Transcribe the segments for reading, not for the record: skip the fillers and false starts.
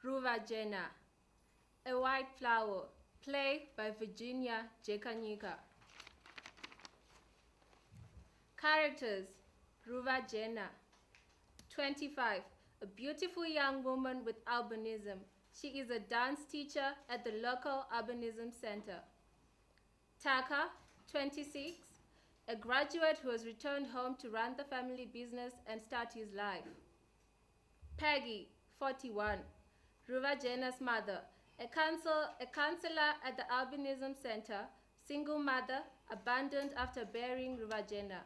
Ruvajena, A White Flower, play by Virginia Jekanyika. Characters: Ruvajena, 25, a beautiful young woman with albinism. She is a dance teacher at the local albinism center. Taka, 26, a graduate who has returned home to run the family business and start his life. Peggy, 41, Ruvajena's mother, a counselor at the albinism center, single mother, abandoned after bearing Ruvajena.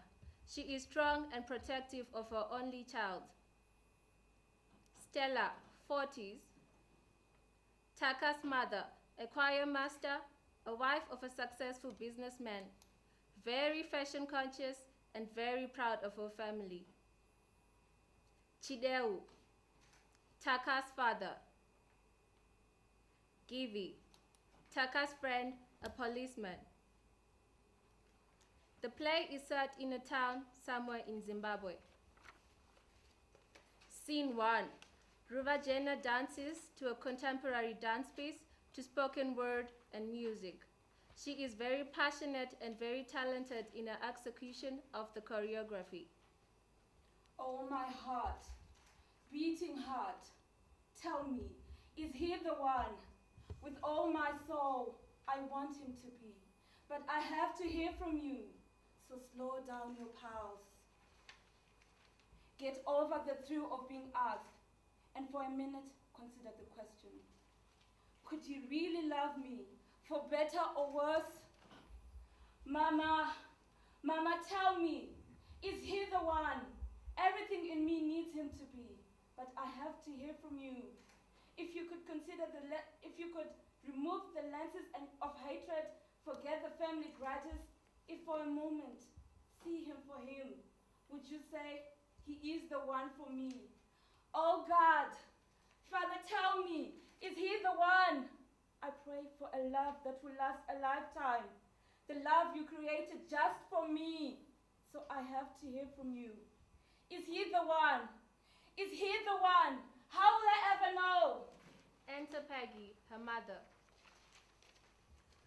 She is strong and protective of her only child. Stella, 40s, Taka's mother, a choir master, a wife of a successful businessman, very fashion conscious and very proud of her family. Chideu, Taka's father. Givi, Taka's friend, a policeman. The play is set in a town somewhere in Zimbabwe. Scene 1. Ruvajena dances to a contemporary dance piece to spoken word and music. She is very passionate and very talented in her execution of the choreography. Oh, my heart, beating heart, tell me, is he the one? With all my soul, I want him to be. But I have to hear from you, so slow down your pulse. Get over the thrill of being asked, and for a minute, consider the question. Could you really love me, for better or worse? Mama, tell me, is he the one? Everything in me needs him to be, but I have to hear from you. If you could if you could remove the lenses of hatred, forget the family grudges, if for a moment see him for him, would you say he is the one for me? Oh God, Father, tell me, is he the one? I pray for a love that will last a lifetime, the love you created just for me. So I have to hear from you. Is he the one? Is he the one? How will I ever know? Enter Peggy, her mother.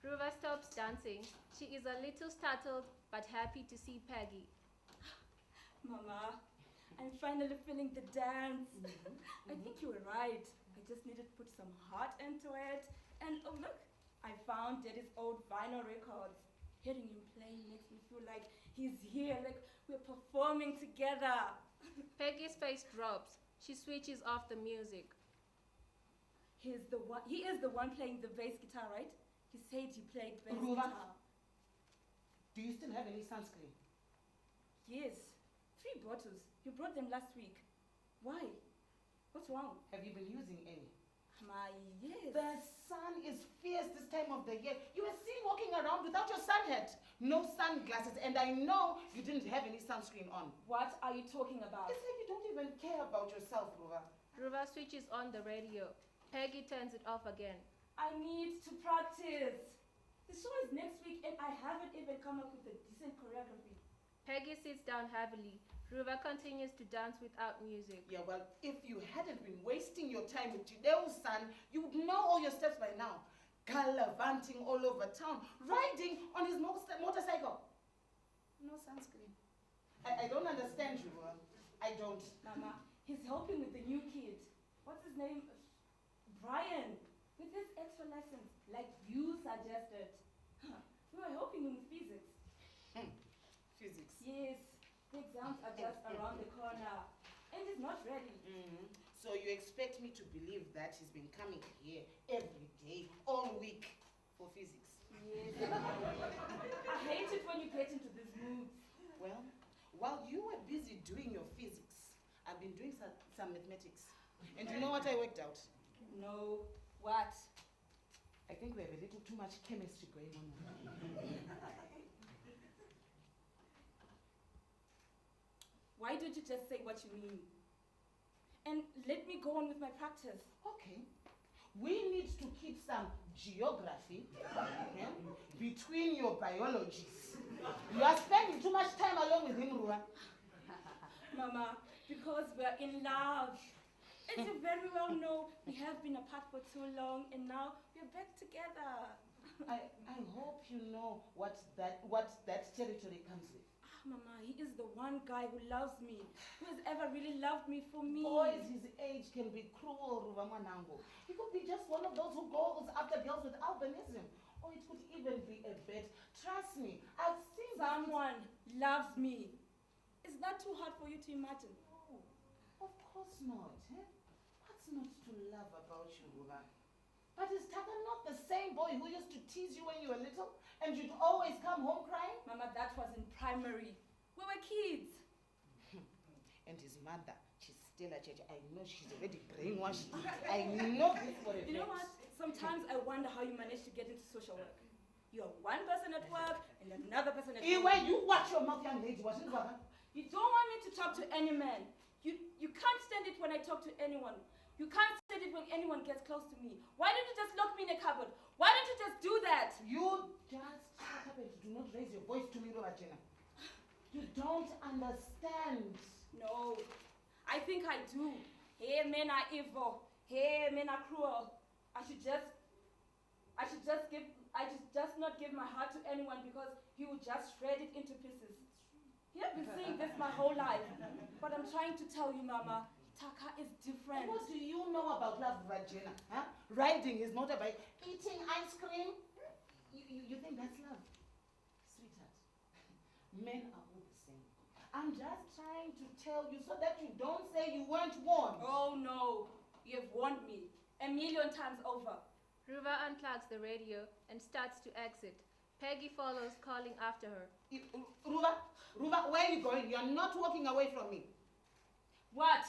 Ruva stops dancing. She is a little startled but happy to see Peggy. Mama, I'm finally feeling the dance. I think you were right. I just needed to put some heart into it. And oh look, I found Daddy's old vinyl records. Hearing him playing makes me feel like he's here, like we're performing together. Peggy's face drops. She switches off the music. He is the one playing the bass guitar, right? He said he played bass Ruva, guitar. do you still have any sunscreen? Yes, 3 bottles. You brought them last week. Why? What's wrong? Have you been using any? Yes. The sun is fierce this time of the year. You were seen walking around without your sun hat. No sunglasses, and I know you didn't have any sunscreen on. What are you talking about? It's like you don't even care about yourself, Ruva. Ruva switches on the radio. Peggy turns it off again. I need to practice. The show is next week and I haven't even come up with a decent choreography. Peggy sits down heavily. Ruva continues to dance without music. Yeah, well, if you hadn't been wasting your time with Chideu's son, you would know all your steps by now. Gallivanting all over town, riding on his motorcycle. No sunscreen. I don't understand you, I don't. Mama, he's helping with the new kid. What's his name? Brian. With his extra lessons, like you suggested. We were helping him with physics. Physics. Yes, the exams are just around the corner. And he's not ready. So you expect me to believe that he's been coming here every day, all week, for physics? Yes. I hate it when you get into these moods. Well, while you were busy doing your physics, I've been doing some mathematics. And you know what I worked out? No. What? I think we have a little too much chemistry going on. Why don't you just say what you mean? And let me go on with my practice. Okay. We need to keep some geography between your biologies. You are spending too much time alone with him, Ruva. Mama, because we're in love. As you very well know, we have been apart for too long and now we're back together. I hope you know what that territory comes with. Mama, he is the one guy who loves me, who has ever really loved me for me. Boys his age can be cruel, Ruvamanango. He could be just one of those who goes after girls with albinism. Or it could even be a bet. Trust me, I've seen Someone loves me. Is that too hard for you to imagine? No, of course not. Eh? What's not to love about you, Ruva? But is Taka not the same boy who used to tease you when you were little? And you'd always come home crying? Mama, that was in primary. We were kids. And his mother, she's still at church. I know she's already brainwashed. I know this for a fact. You know what? Sometimes I wonder how you manage to get into social work. You're one person at work and another person at home. Iwe, you watch your mouth, young lady. You don't want me to talk to any man. You can't stand it when I talk to anyone. You can't stand it when anyone gets close to me. Why don't you just lock me in a cupboard? Why don't you just do that? You just shut up and do not raise your voice to me, Ruvajena. You don't understand. No, I think I do. Hey, men are evil. Hey, men are cruel. I should just not give my heart to anyone because he will just shred it into pieces. You have been saying this my whole life, but I'm trying to tell you, Mama, Taka is different. What do you know about love, Ruvajena? Huh? Riding his motorbike, eating ice cream. You think that's love? Sweetheart, men are all the same. I'm just trying to tell you so that you don't say you weren't warned. Oh no, you have warned me 1,000,000 times over. Ruva unplugs the radio and starts to exit. Peggy follows, calling after her. Ruva, where are you going? You're not walking away from me. What?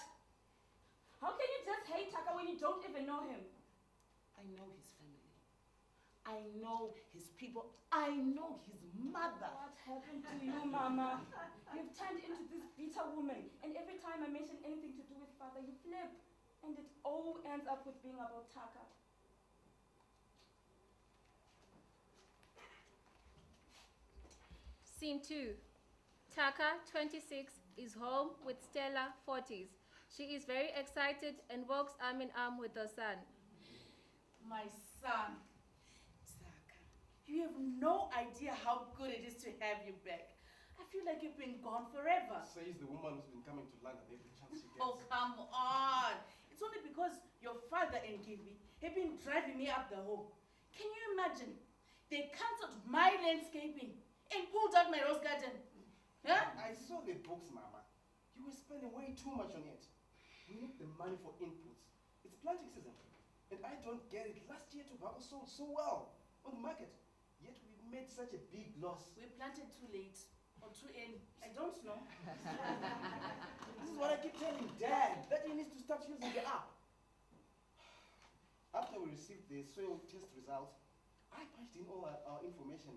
How can you just hate Taka when you don't even know him? I know his family. I know his people. I know his mother. What happened to you, Mama? You've turned into this bitter woman, and every time I mention anything to do with father, you flip. And it all ends up with being about Taka. Scene 2. Taka, 26, is home with Stella, 40s. She is very excited and walks arm in arm with her son. My son, Taka, you have no idea how good it is to have you back. I feel like you've been gone forever. Says the woman who's been coming to London every chance she gets. Oh, come on. It's only because your father and Gilby have been driving me up the hole. Can you imagine? They cancelled my landscaping and pulled out my rose garden. Huh? I saw the books, Mama. You were spending way too much on it. We need the money for inputs. It's planting season. And I don't get it. Last year tobacco sold so well on the market. Yet we made such a big loss. We planted too late or too early. I don't know. This is what I keep telling Dad, that he needs to start using the app. After we received the soil test results, I punched in all our information.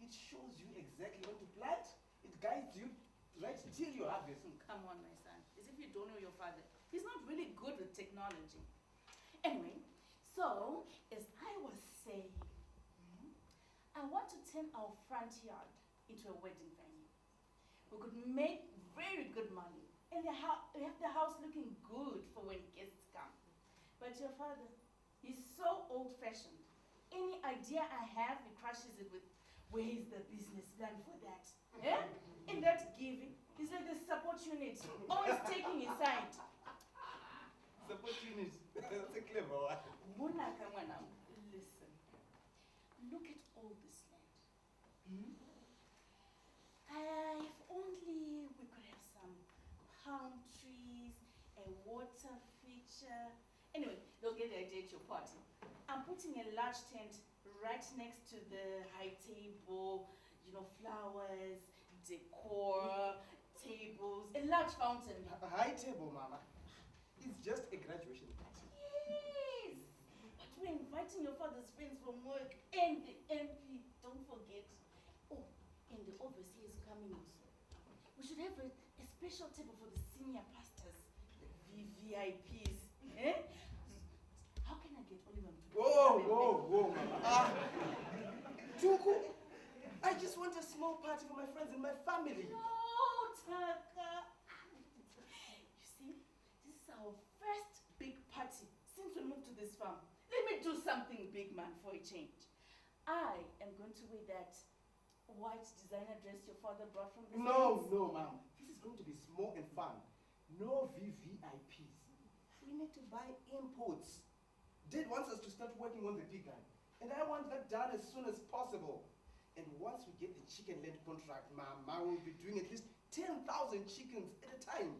It shows you exactly when to plant. It guides you right till your harvest. Come on, my son. As if you don't know your father. He's not really good with technology. Anyway, so, as I was saying, I want to turn our front yard into a wedding venue. We could make very good money. And we have the house looking good for when guests come. But your father, he's so old-fashioned. Any idea I have, he crushes it with, where is the business plan for that? Eh? And that's giving. He's like the support unit, always taking his side. Support unit. That's a clever one. Munaka mwanam, listen. Look at all this land. If only we could have some palm trees, a water feature. Anyway, they'll get the idea at your party. I'm putting a large tent right next to the high table, you know, flowers, decor, tables, a large fountain. A high table, Mama. It's just a graduation party. Yes! But we're inviting your father's friends from work and the MP, don't forget. Oh, and the overseer is coming also. We should have a special table for the senior pastors, the VVIPs. Eh? How can I get Oliver to Whoa, Mama. Tuku, I just want a small party for my friends and my family. No, Taka. You see, this is our first big me do something big, man, for a change. I am going to wear that white designer dress your father brought from the No, States. no, ma'am. This is going to be small and fun. No VVIPs. We need to buy imports. Dad wants us to start working on the pig line. And I want that done as soon as possible. And once we get the chicken land contract, Mama will be doing at least 10,000 chickens at a time.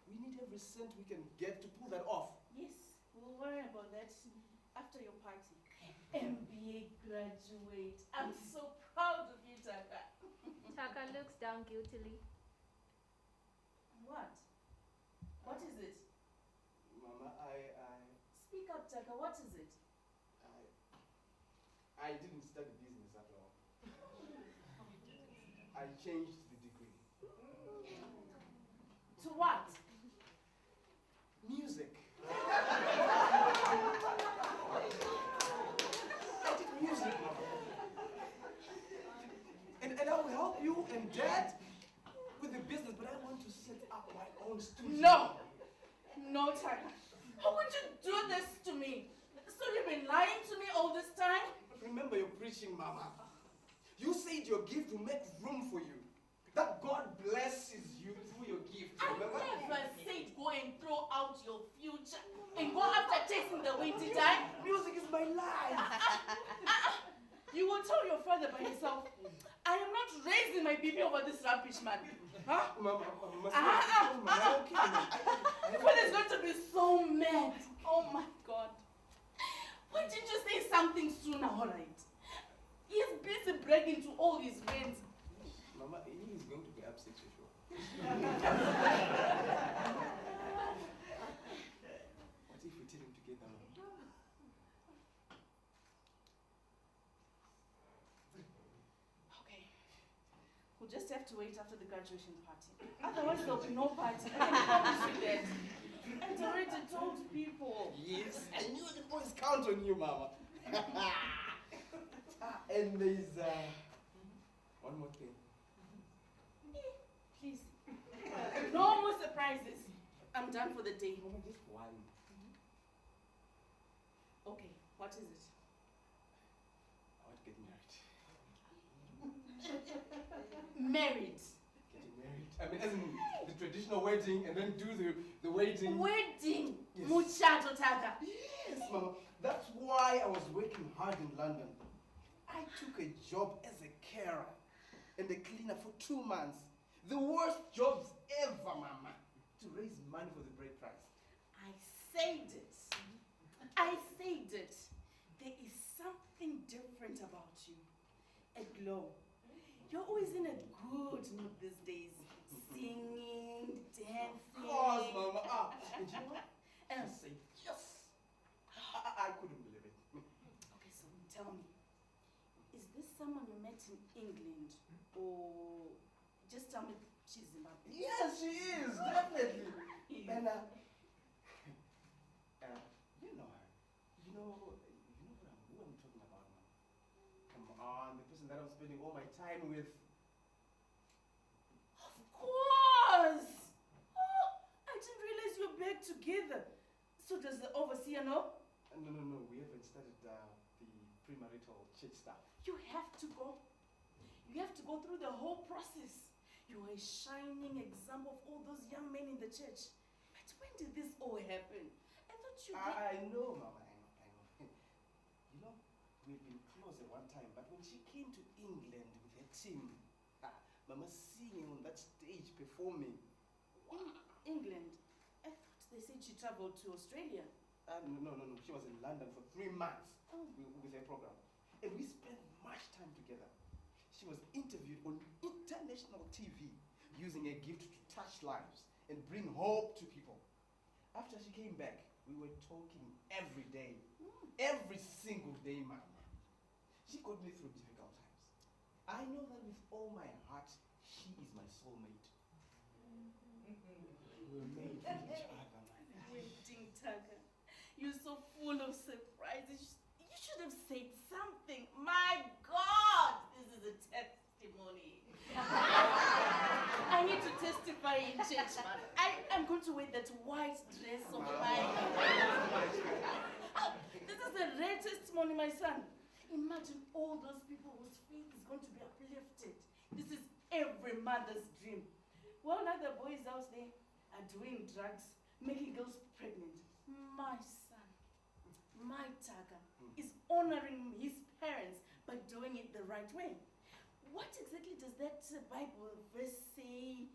We need every cent we can get to pull that off. Yes, we'll worry about that after your party. MBA graduate. I'm so proud of you, Taka. Taka looks down guiltily. What? What is it? Mama, Speak up, Taka. What is it? I didn't study business at all. I changed the degree. To what? Music. I did music, Mama. And I will help you and Dad with the business, but I want to set up my own studio. No! No, Taka. How could you do this to me? So you've been lying to me all this time? Remember your preaching, Mama. You said your gift will make room for you. That God blesses you through your gift. I Remember? never said go and throw out your future and go after chasing the windy time. Music is my life. You will tell your father by yourself, I am not raising my baby over this rubbish, man. Huh? Mama, Your father's going to be so mad. Oh my God. Why didn't you say something sooner, alright? He's busy bragging to all his friends. Mama, he is going to be upset for sure. What if we tell him together? Okay. We'll just have to wait after the graduation party. Otherwise there'll be no party. I can promise you that. I've already told people. Yes, I knew the boys count on you, Mama. And there's one more thing. Please. No more surprises. I'm done for the day. Mama, just one. Okay, what is it? I want to get married. Married. Getting married. I mean, as in the traditional wedding and then do the waiting. Wedding. Yes. Muchacho Taka. Yes, Mama. That's why I was working hard in London. I took a job as a carer and a cleaner for 2 months. The worst jobs ever, Mama. To raise money for the bread price. I said it. I said it. There is something different about you. A glow. You're always in a good mood these days. Singing, dancing. Of course, Mama. And you know what? I said yes. I couldn't believe it. Okay, so tell me. Is this someone you met in England? Or just tell me she's Zimbabwean? Yes, she is, definitely. And you know her. You know who I'm talking about, man. Come on, the person that I'm spending all my time with. Of course! Oh, I didn't realize you were back together. So does the overseer know? No. We haven't started the premarital church stuff. You have to go. You have to go through the whole process. You are a shining example of all those young men in the church. But when did this all happen? I thought you I know, Mama, I know. You know, we've been close at one time, but when she came to England with her team, Mama singing on that stage performing. England? I thought they said she traveled to Australia. No. She was in London for 3 months Oh. with her program. And we spent much time together. She was interviewed on international TV using a gift to touch lives and bring hope to people. After she came back, we were talking every day. Every single day, Mama. She got me through difficult times. I know that with all my heart, she is my soulmate. We're made for each other, man. Wedding Taka. You're so full of surprises. You should have said something. My God, this is a testimony. I need to testify in church, man. I'm going to wear that white dress of mine. This is the red my son. Imagine all those people whose faith is going to be uplifted. This is every mother's dream. While other boys out there are doing drugs, making girls pregnant, my son, my Taka, is honoring his parents by doing it the right way. What exactly does that Bible verse say?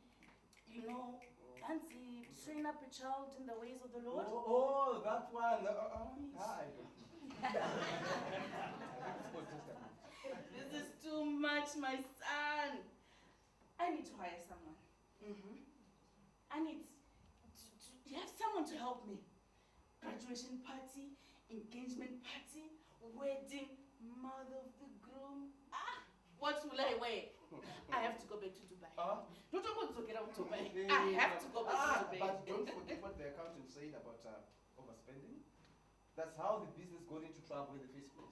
You know, can't he train up a child in the ways of the Lord? Oh, that one. Hi. This is too much, my son. I need to hire someone. I need to have someone to help me. Graduation party, engagement party, wedding, mother of the groom. What will I wear? I have to go back to Dubai. Don't want to get out to Dubai. I have to go back to Dubai. But don't forget what the accountant said about overspending. That's how the business got into trouble in the first place.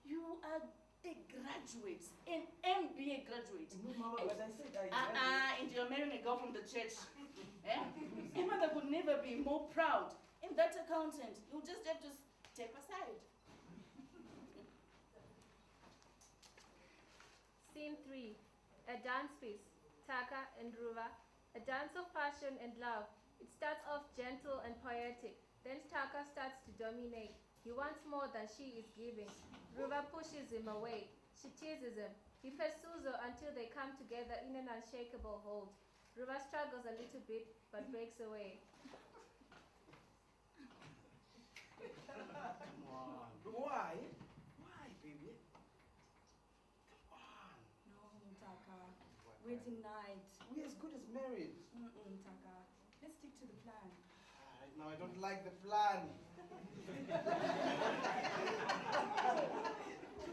You are a graduate, an MBA graduate. No, Mama, but I said And you're marrying a girl from the church. A mother could never be more proud. And that accountant, you just have to step aside. Scene 3. A dance piece. Taka and Ruva. A dance of passion and love. It starts off gentle and poetic. Then Taka starts to dominate. He wants more than she is giving. Ruva pushes him away. She teases him. He pursues her until they come together in an unshakable hold. Ruva struggles a little bit, but breaks away. Come on. Why? Why, baby? Come on. No, Taka. Waiting night. We're as good as married. Taka. Let's stick to the plan. Right now, I don't like the plan. Look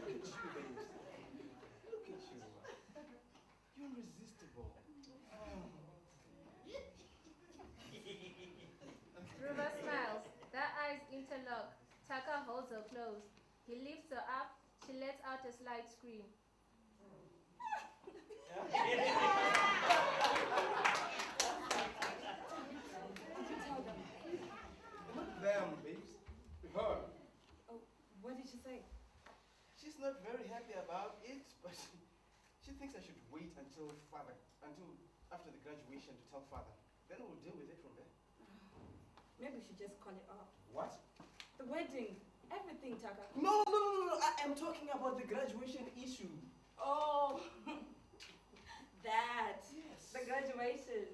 at you, babe. Look at you. You're irresistible. Ruva smiles. Their eyes interlock. Taka holds her close. He lifts her up. She lets out a slight scream. Not them, babes. Her. Oh, what did she say? She's not very happy about it, but she thinks I should wait until after the graduation to tell father. Then we'll deal with it from there. Maybe we should just call it off. What? The wedding. Everything, Taka. No. I am talking about the graduation issue. Oh, that. Yes. The graduation.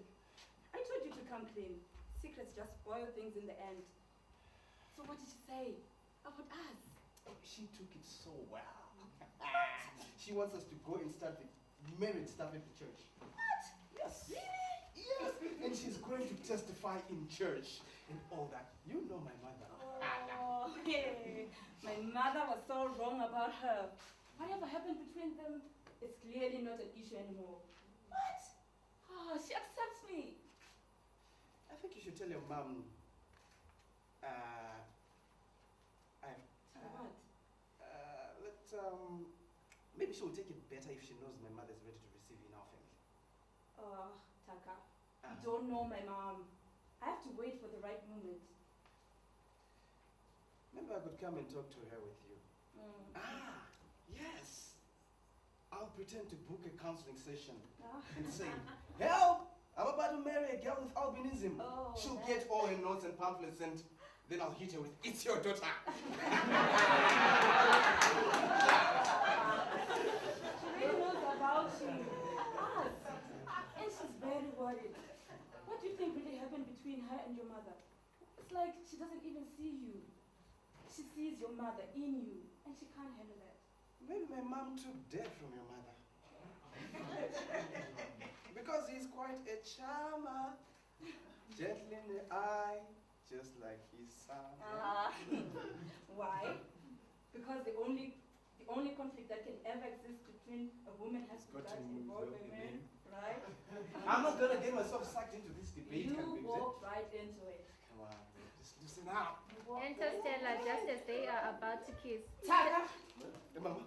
I told you to come clean. Secrets just spoil things in the end. So what did she say about us? She took it so well. She wants us to go and start the marriage stuff at the church. What? Yes. Really? Yes. And she's going to testify in church and all that. You know my mother. Oh, hey. My mother was so wrong about her. Whatever happened between them is clearly not an issue anymore. What? Oh, she accepts me. I think you should tell your mom. Maybe she will take it better if she knows my mother is ready to receive you in our family. Oh, Taka, you don't know my mom. I have to wait for the right moment. Maybe I could come and talk to her with you. Yes. I'll pretend to book a counseling session and say, help! I'm about to marry a girl with albinism. Oh, She'll get all her notes and pamphlets and then I'll hit her with, it's your daughter. She really knows about you. Us. And she's very worried. What do you think really happened between her and your mother? It's like she doesn't even see you. She sees your mother in you, and she can't handle that. Maybe my mom took death from your mother. Because he's quite a charmer. Gentle in the eye, just like his son. Why? Because the only conflict that can ever exist between a woman has to involve a man, right? I'm not gonna get myself sucked into this debate. You walked right into it. Come on, just listen up. Enter Stella just as they are about to kiss. Taka, Hey, Mama.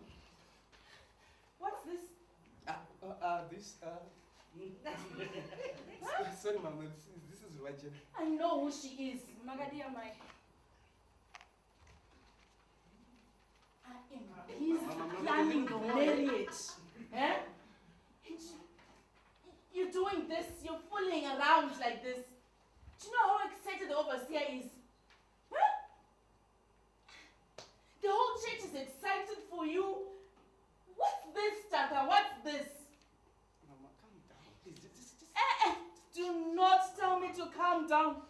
what's this? Sorry, Mama, this is Ruvajena. I know who she is. Magadia, my. planning your marriage. Eh? You're doing this, you're fooling around like this. Do you know how excited the overseer is? Huh? The whole church is excited for you. What's this, Taka? What's this? Mama, calm down. Please, just... Do not tell me to calm down.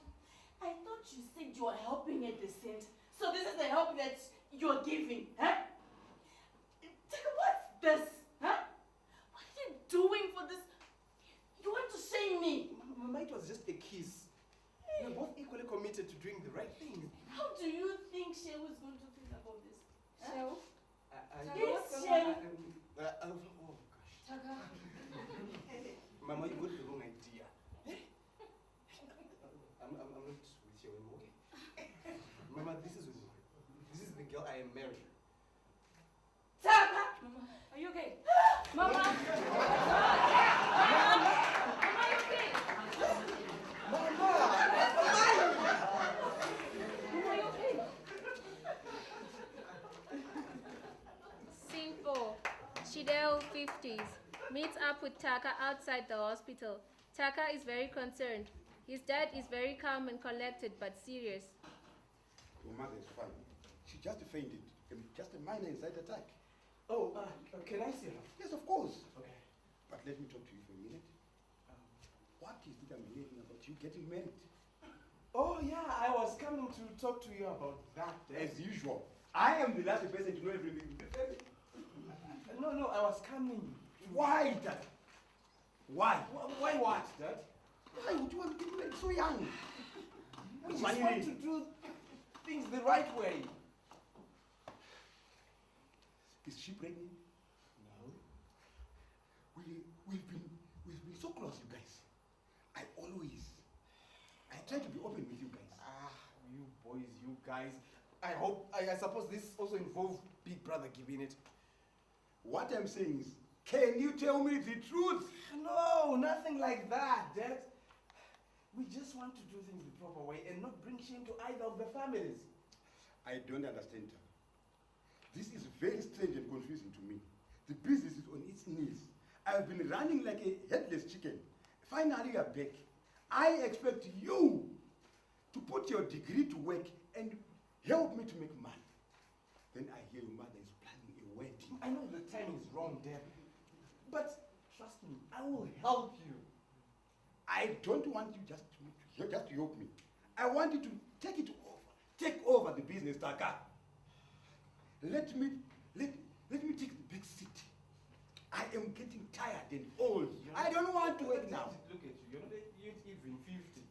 I thought you said you were helping at the center. So this is the help that you're giving, huh? Taka, what's this? Huh? What are you doing for this? You want to shame me? Mama, it was just a kiss. We're both equally committed to doing the right thing. How do you think Shay was going to think about this? Shall? Yes, Shay. Oh, gosh. Mama, you got the wrong idea. I'm not with you anymore, okay? Mama, this is the girl I am marrying. Taka! Mama, are you okay? Mama! Mama, are you okay? Mama, are you okay? Scene 4. Chideo, 50s, meets up with Taka outside the hospital. Taka is very concerned. His dad is very calm and collected, but serious. Your mother is fine. She just fainted. Just a minor inside attack. Oh, can I see her? Yes, of course. Okay. But let me talk to you for a minute. What is it I'm hearing about you getting married? Oh, yeah, I was coming to talk to you about that. As usual. I am the last person to know everything in the family. No, I was coming. Why, Dad? Why? Why what, Dad? Why would you want to get married so young? We just want to do things the right way. Is she pregnant? No. We've been so close, you guys. I try to be open with you guys. You boys, you guys. I suppose this also involves Big Brother giving it. What I'm saying is, can you tell me the truth? No, nothing like that, Dad. We just want to do things the proper way and not bring shame to either of the families. I don't understand her. This is very strange and confusing to me. The business is on its knees. I've been running like a headless chicken. Finally, you're back. I expect you to put your degree to work and help me to make money. Then I hear your mother is planning a wedding. I know the timing is wrong, Dad. But trust me, I will help you. I don't want you just to help me. I want you to take over the business, Taka. Let me take the big seat. I am getting tired and old. I don't want to work now. Look at you, you're not even 50.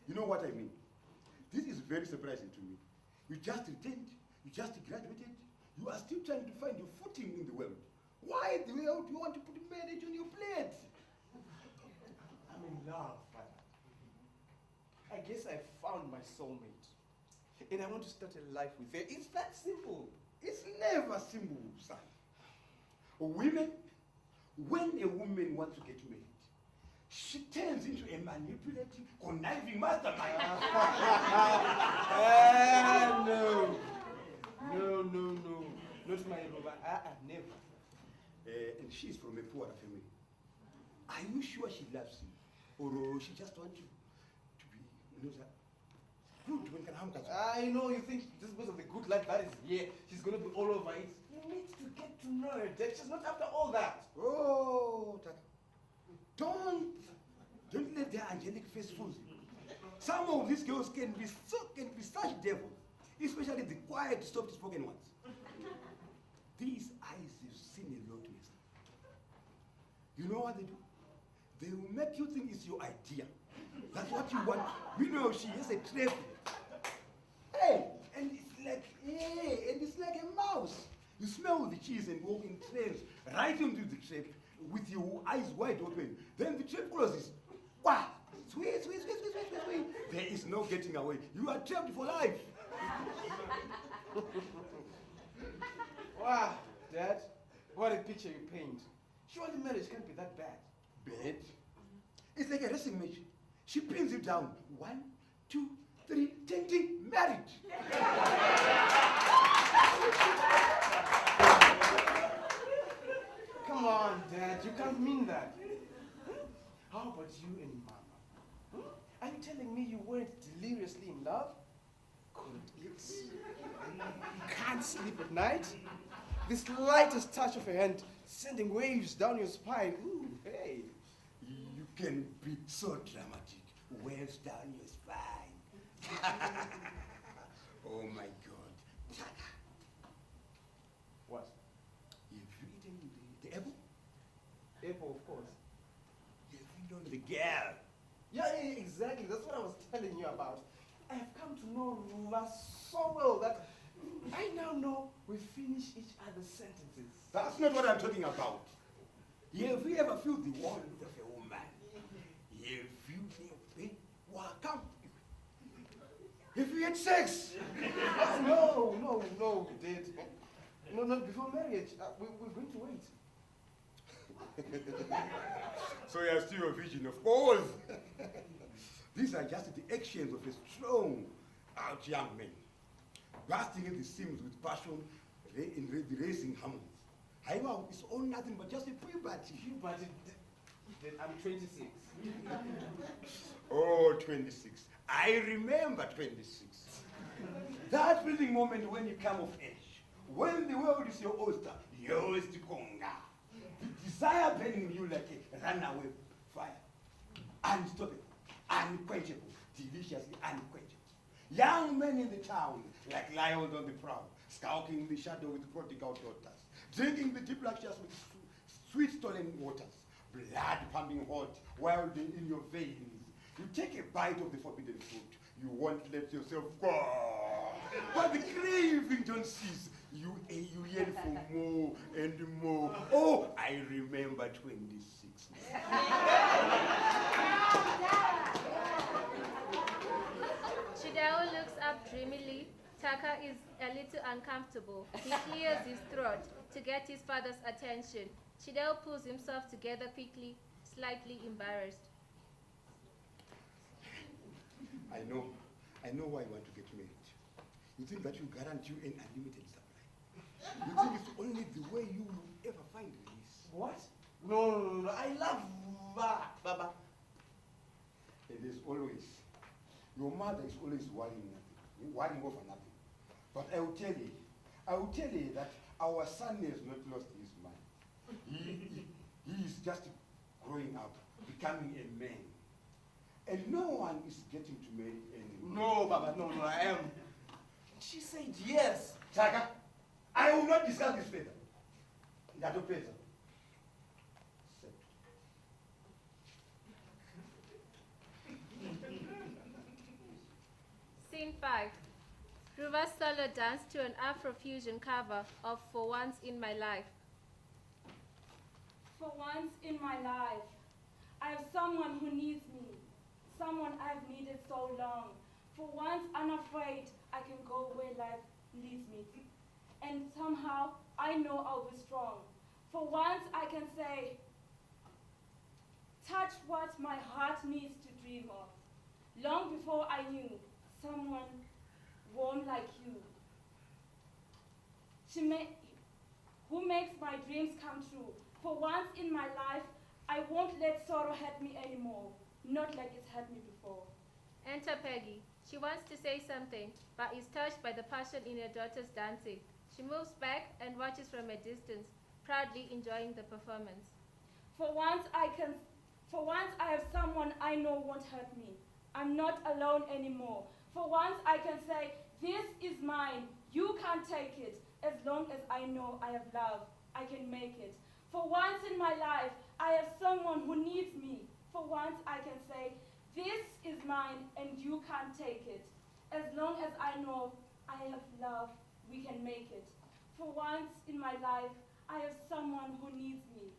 You know what I mean. This is very surprising to me. You just returned, you just graduated, you are still trying to find your footing in the world. Why the hell do you want to put marriage on your plate? I'm in love, Father. I guess I found my soulmate. And I want to start a life with her. It's that simple. It's never simple, son. When a woman wants to get married, she turns into a manipulative, conniving mastermind. No. Not my Rova. Never. And she's from a poorer family. Are you sure she loves you? Or she just wants you to be, good when can harm I know you think just because of the good life that is here, she's going to be all over it. You need to get to know her, Dad. She's not after all that. Oh, Taka. Don't let their angelic face fool you. Some of these girls can be such devils, especially the quiet, soft-spoken ones. These eyes you've seen a lot, Mister. You know what they do? They will make you think it's your idea. That's what you want. She has a trap. Hey, and it's like a mouse. You smell the cheese and walk in trails right into the trap with your eyes wide open. Then the trap closes. Wow! Sweet. There is no getting away. You are trapped for life. Wow, Dad, what a picture you paint. Surely marriage can't be that bad. Bad? It's like a wrestling match. She pins you down. 1, 2, 3, ting, ting, married. Come on, Dad, you can't mean that. How about you and Mama? Are you telling me you weren't deliriously in love? Couldn't eat? Can't sleep at night? The slightest touch of a hand sending waves down your spine. Ooh, hey. You can be so dramatic. Waves down your spine. Oh my God. What? You've eaten the apple? Apple, of course. You've eaten the girl. Yeah, exactly. That's what I was telling you about. I have come to know Ruva so well that I now know we finish each other's sentences. That's not what I'm talking about. Have you ever felt the warmth of a woman? Have you been welcome? Have you had sex? No, we did. No, not before marriage. We're going to wait. So you're still a virgin, of course. These are just the actions of a strong out young man, bursting at the seams with passion in the racing hormones. However, it's all nothing but just a puberty. Puberty? I'm 26. Oh, 26. I remember 26. That feeling moment when you come of age, when the world is your oyster, yours to conga. The desire burning in you like a runaway fire. Unstoppable, unquenchable, deliciously unquenchable. Young men in the town, like lions on the prowl, skulking in the shadow with prodigal daughters, drinking the deep luxurious with sweet stolen waters, blood pumping hot, wild in your veins. You take a bite of the forbidden fruit, you won't let yourself go. But the craving don't cease. You yell for more and more. Oh, I remember 26. Chidao looks up dreamily. Taka is a little uncomfortable. He clears his throat to get his father's attention. Chidao pulls himself together quickly, slightly embarrassed. I know why you want to get married. You think that you guarantee an unlimited supply. You think it's only the way you will ever find release. What? No. I love Baba. It is always. Your mother is always worrying over nothing. But I will tell you that our son has not lost his mind. He is just growing up, becoming a man. And no one is getting to marry anyone. No, Baba, no, I am. She said yes. Taka, I will not discuss this further. That will pleasure. Scene 5. Ruva solo dance to an Afrofusion cover of For Once in My Life. For once in my life, I have someone who needs me, someone I've needed so long. For once, unafraid, I can go where life leads me. And somehow, I know I'll be strong. For once, I can say, touch what my heart needs to dream of. Long before I knew someone warm like you. Who makes my dreams come true. For once in my life, I won't let sorrow hurt me anymore, not like it's hurt me before. Enter Peggy. She wants to say something, but is touched by the passion in her daughter's dancing. She moves back and watches from a distance, proudly enjoying the performance. For once I have someone I know won't hurt me. I'm not alone anymore. For once I can say, this is mine, you can't take it. As long as I know I have love, I can make it. For once in my life, I have someone who needs me. For once I can say, this is mine and you can't take it. As long as I know I have love, we can make it. For once in my life, I have someone who needs me.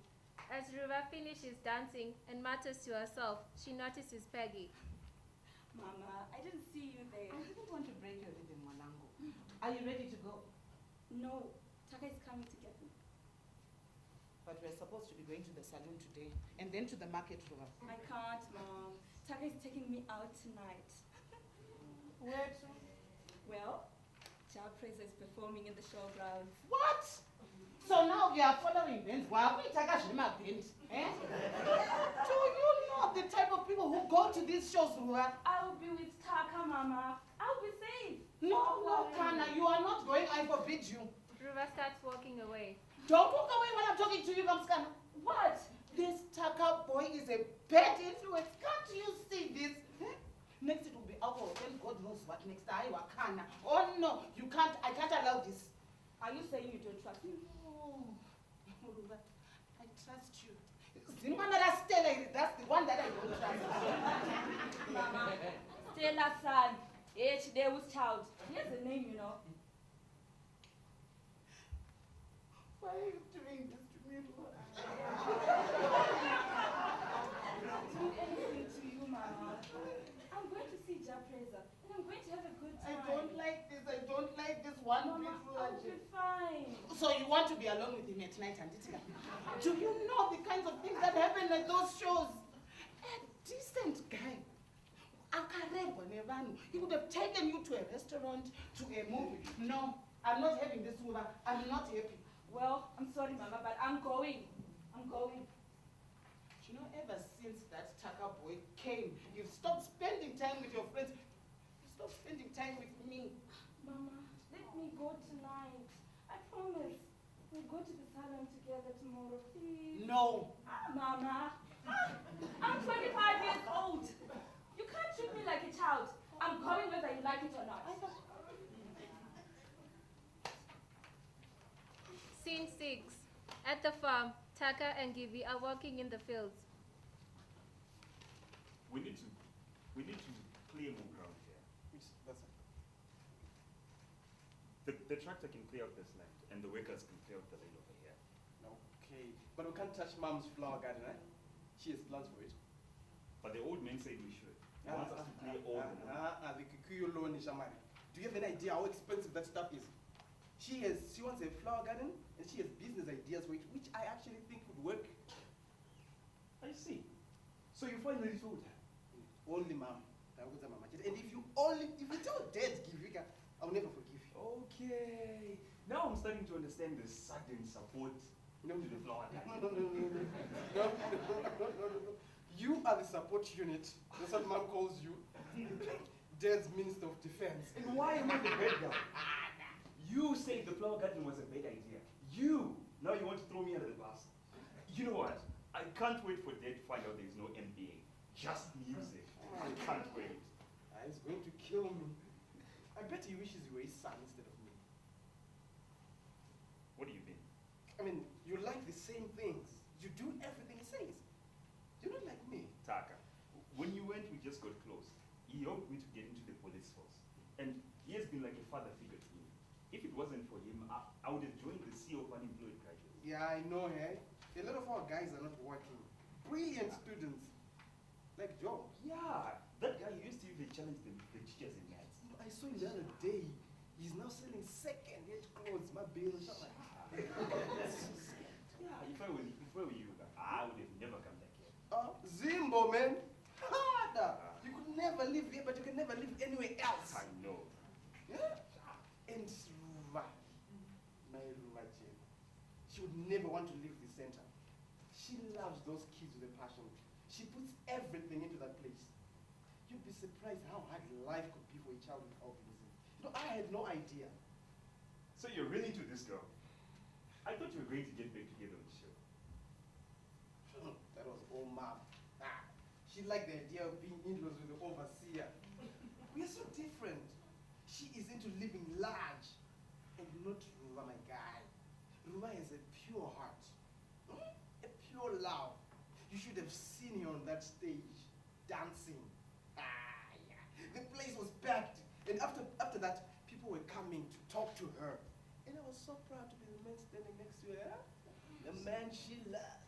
As Ruva finishes dancing and mutters to herself, she notices Peggy. Mama, I didn't see you there. I didn't want to break your rhythm, Malango. Are you ready to go? No, Taka is coming to get me. But we're supposed to be going to the saloon today and then to the market, Ruva. I can't, Mom. Taka is taking me out tonight. Where to? Well, Jalpraiser is performing in the showgrounds. What? So now you are following them? Wow, we take a shima band. Eh? Do you know the type of people who go to these shows, Ruva? I will be with Taka, Mama. I'll be safe. No, Kana, you are not going. I forbid you. Ruva starts walking away. Don't walk away when I'm talking to you, Kamskana. What? This Taka boy is a bad influence. Can't you see this? Eh? Next it will be alcohol. Then God knows what next. I Wakana. Oh no, you can't. I can't allow this. Are you saying you don't trust me? No, Ruva, I trust you. Zimana Stella, that's the one that I don't trust. Mama, Stella's son, H. Davis child. He has a name, you know. Why are you doing this to me, Ruva? I'll do anything to you, Mama. I'm going to see Jalpraiser, and I'm going to have a good I time. don't like this. I don't like this one Mama, bit, I'll be Ruva. fine. So you want to be alone with him at night, and do you know the kinds of things that happen at those shows? A decent guy, Akarebo Nevanu, he would have taken you to a restaurant, to a movie. No, I'm not having this, Ruva. I'm not happy. Well, I'm sorry, Mama, but I'm going. I'm going. You know, ever since that Taka boy came, you've stopped spending time with your friends. You stopped spending time with me. Mama, let me go tonight. I promise. We'll go to the salon together tomorrow, please. No. Mama. I'm 25 years old. You can't treat me like a child. I'm going whether you like it or not. Scene 6. At the farm, Taka and Gibi are working in the fields. We need to clear more ground here. The tractor can clear out this land, and the workers can clear out the land over here. Okay, but we can't touch Mom's flower garden, right? She has plans for it. But the old man said we should. He wants us to clear all the land. The Kikuyu loan in Shamari. Do you have any idea how expensive that stuff is? She wants a flower garden, and she has business ideas for it, which I actually think would work. I see. So you finally told her. Only Mom. And if you tell Dad, Givika, I'll never forgive you. Okay. Now I'm starting to understand the sudden support to the flower garden. No. You are the support unit. That's what Mom calls you. Dad's Minister of Defense. And why am I the bad guy? You said the flower garden was a bad idea. Now you want to throw me under the bus. You know what? I can't wait for Dad to find out there's no MBA. Just music. I can't wait. He's going to kill me. I bet he wishes you were his son instead of me. What do you mean? I mean, you like the same things. You do everything he says. You're not like me. Taka, when you went, we just got close. He helped me to get into the police force. And he has been like a father figure to me. If it wasn't for him, I would have joined the sea of unemployed graduates. Yeah, I know, eh? A lot of our guys are not working. Brilliant students. Like Joe. Yeah, that guy used to even challenge the teachers in maths. I saw him the other day. He's now selling second-hand clothes, my baby. Yeah, if I were you, I would have never come back here. Zimbo, man. Harder. You could never live here, but you can never live anywhere else. I know. Yeah? And Ruva, my Ruvajena, she would never want to leave the center. She loves those kids with a passion. She puts everything into that place. You'd be surprised how hard life could be for a child with albinism. You know, I had no idea. So you're really into this girl? I thought you were going to get back together with the show. That was all Mom. She liked the idea of being in-laws with the overseer. We are so different. She is into living large. And not Ruva, my guy. Ruva has a pure heart. A pure love. You should have seen her on that stage, dancing. Yeah. The place was packed. And after that, people were coming to talk to her. And I was so proud to be the man standing next to her. The man she loves.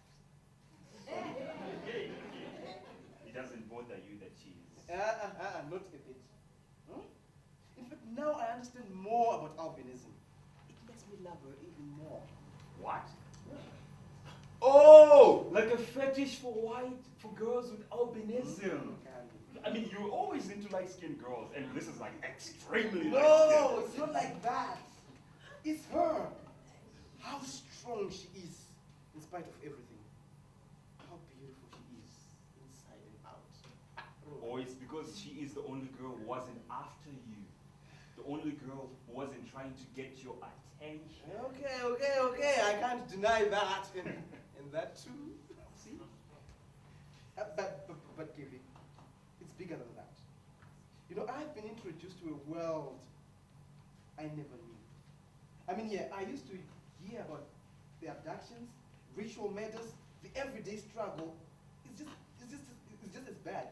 It doesn't bother you that she's... Not a bit. In fact, now I understand more about albinism. It makes me love her even more. What? Oh, like a fetish for girls with albinism. I mean, you're always into light-skinned girls, and this is like extremely No, light-skinned. it's not like that. It's her. How strong she is, in spite of everything. How beautiful she is, inside and out. Or it's because she is the only girl who wasn't after you. The only girl who wasn't trying to get your attention. Okay. I can't deny that. And that too. See? But Kiwi, it's bigger than that. You know, I've been introduced to a world I never knew. I mean, yeah, I used to hear about the abductions, ritual murders, the everyday struggle. It's just as bad.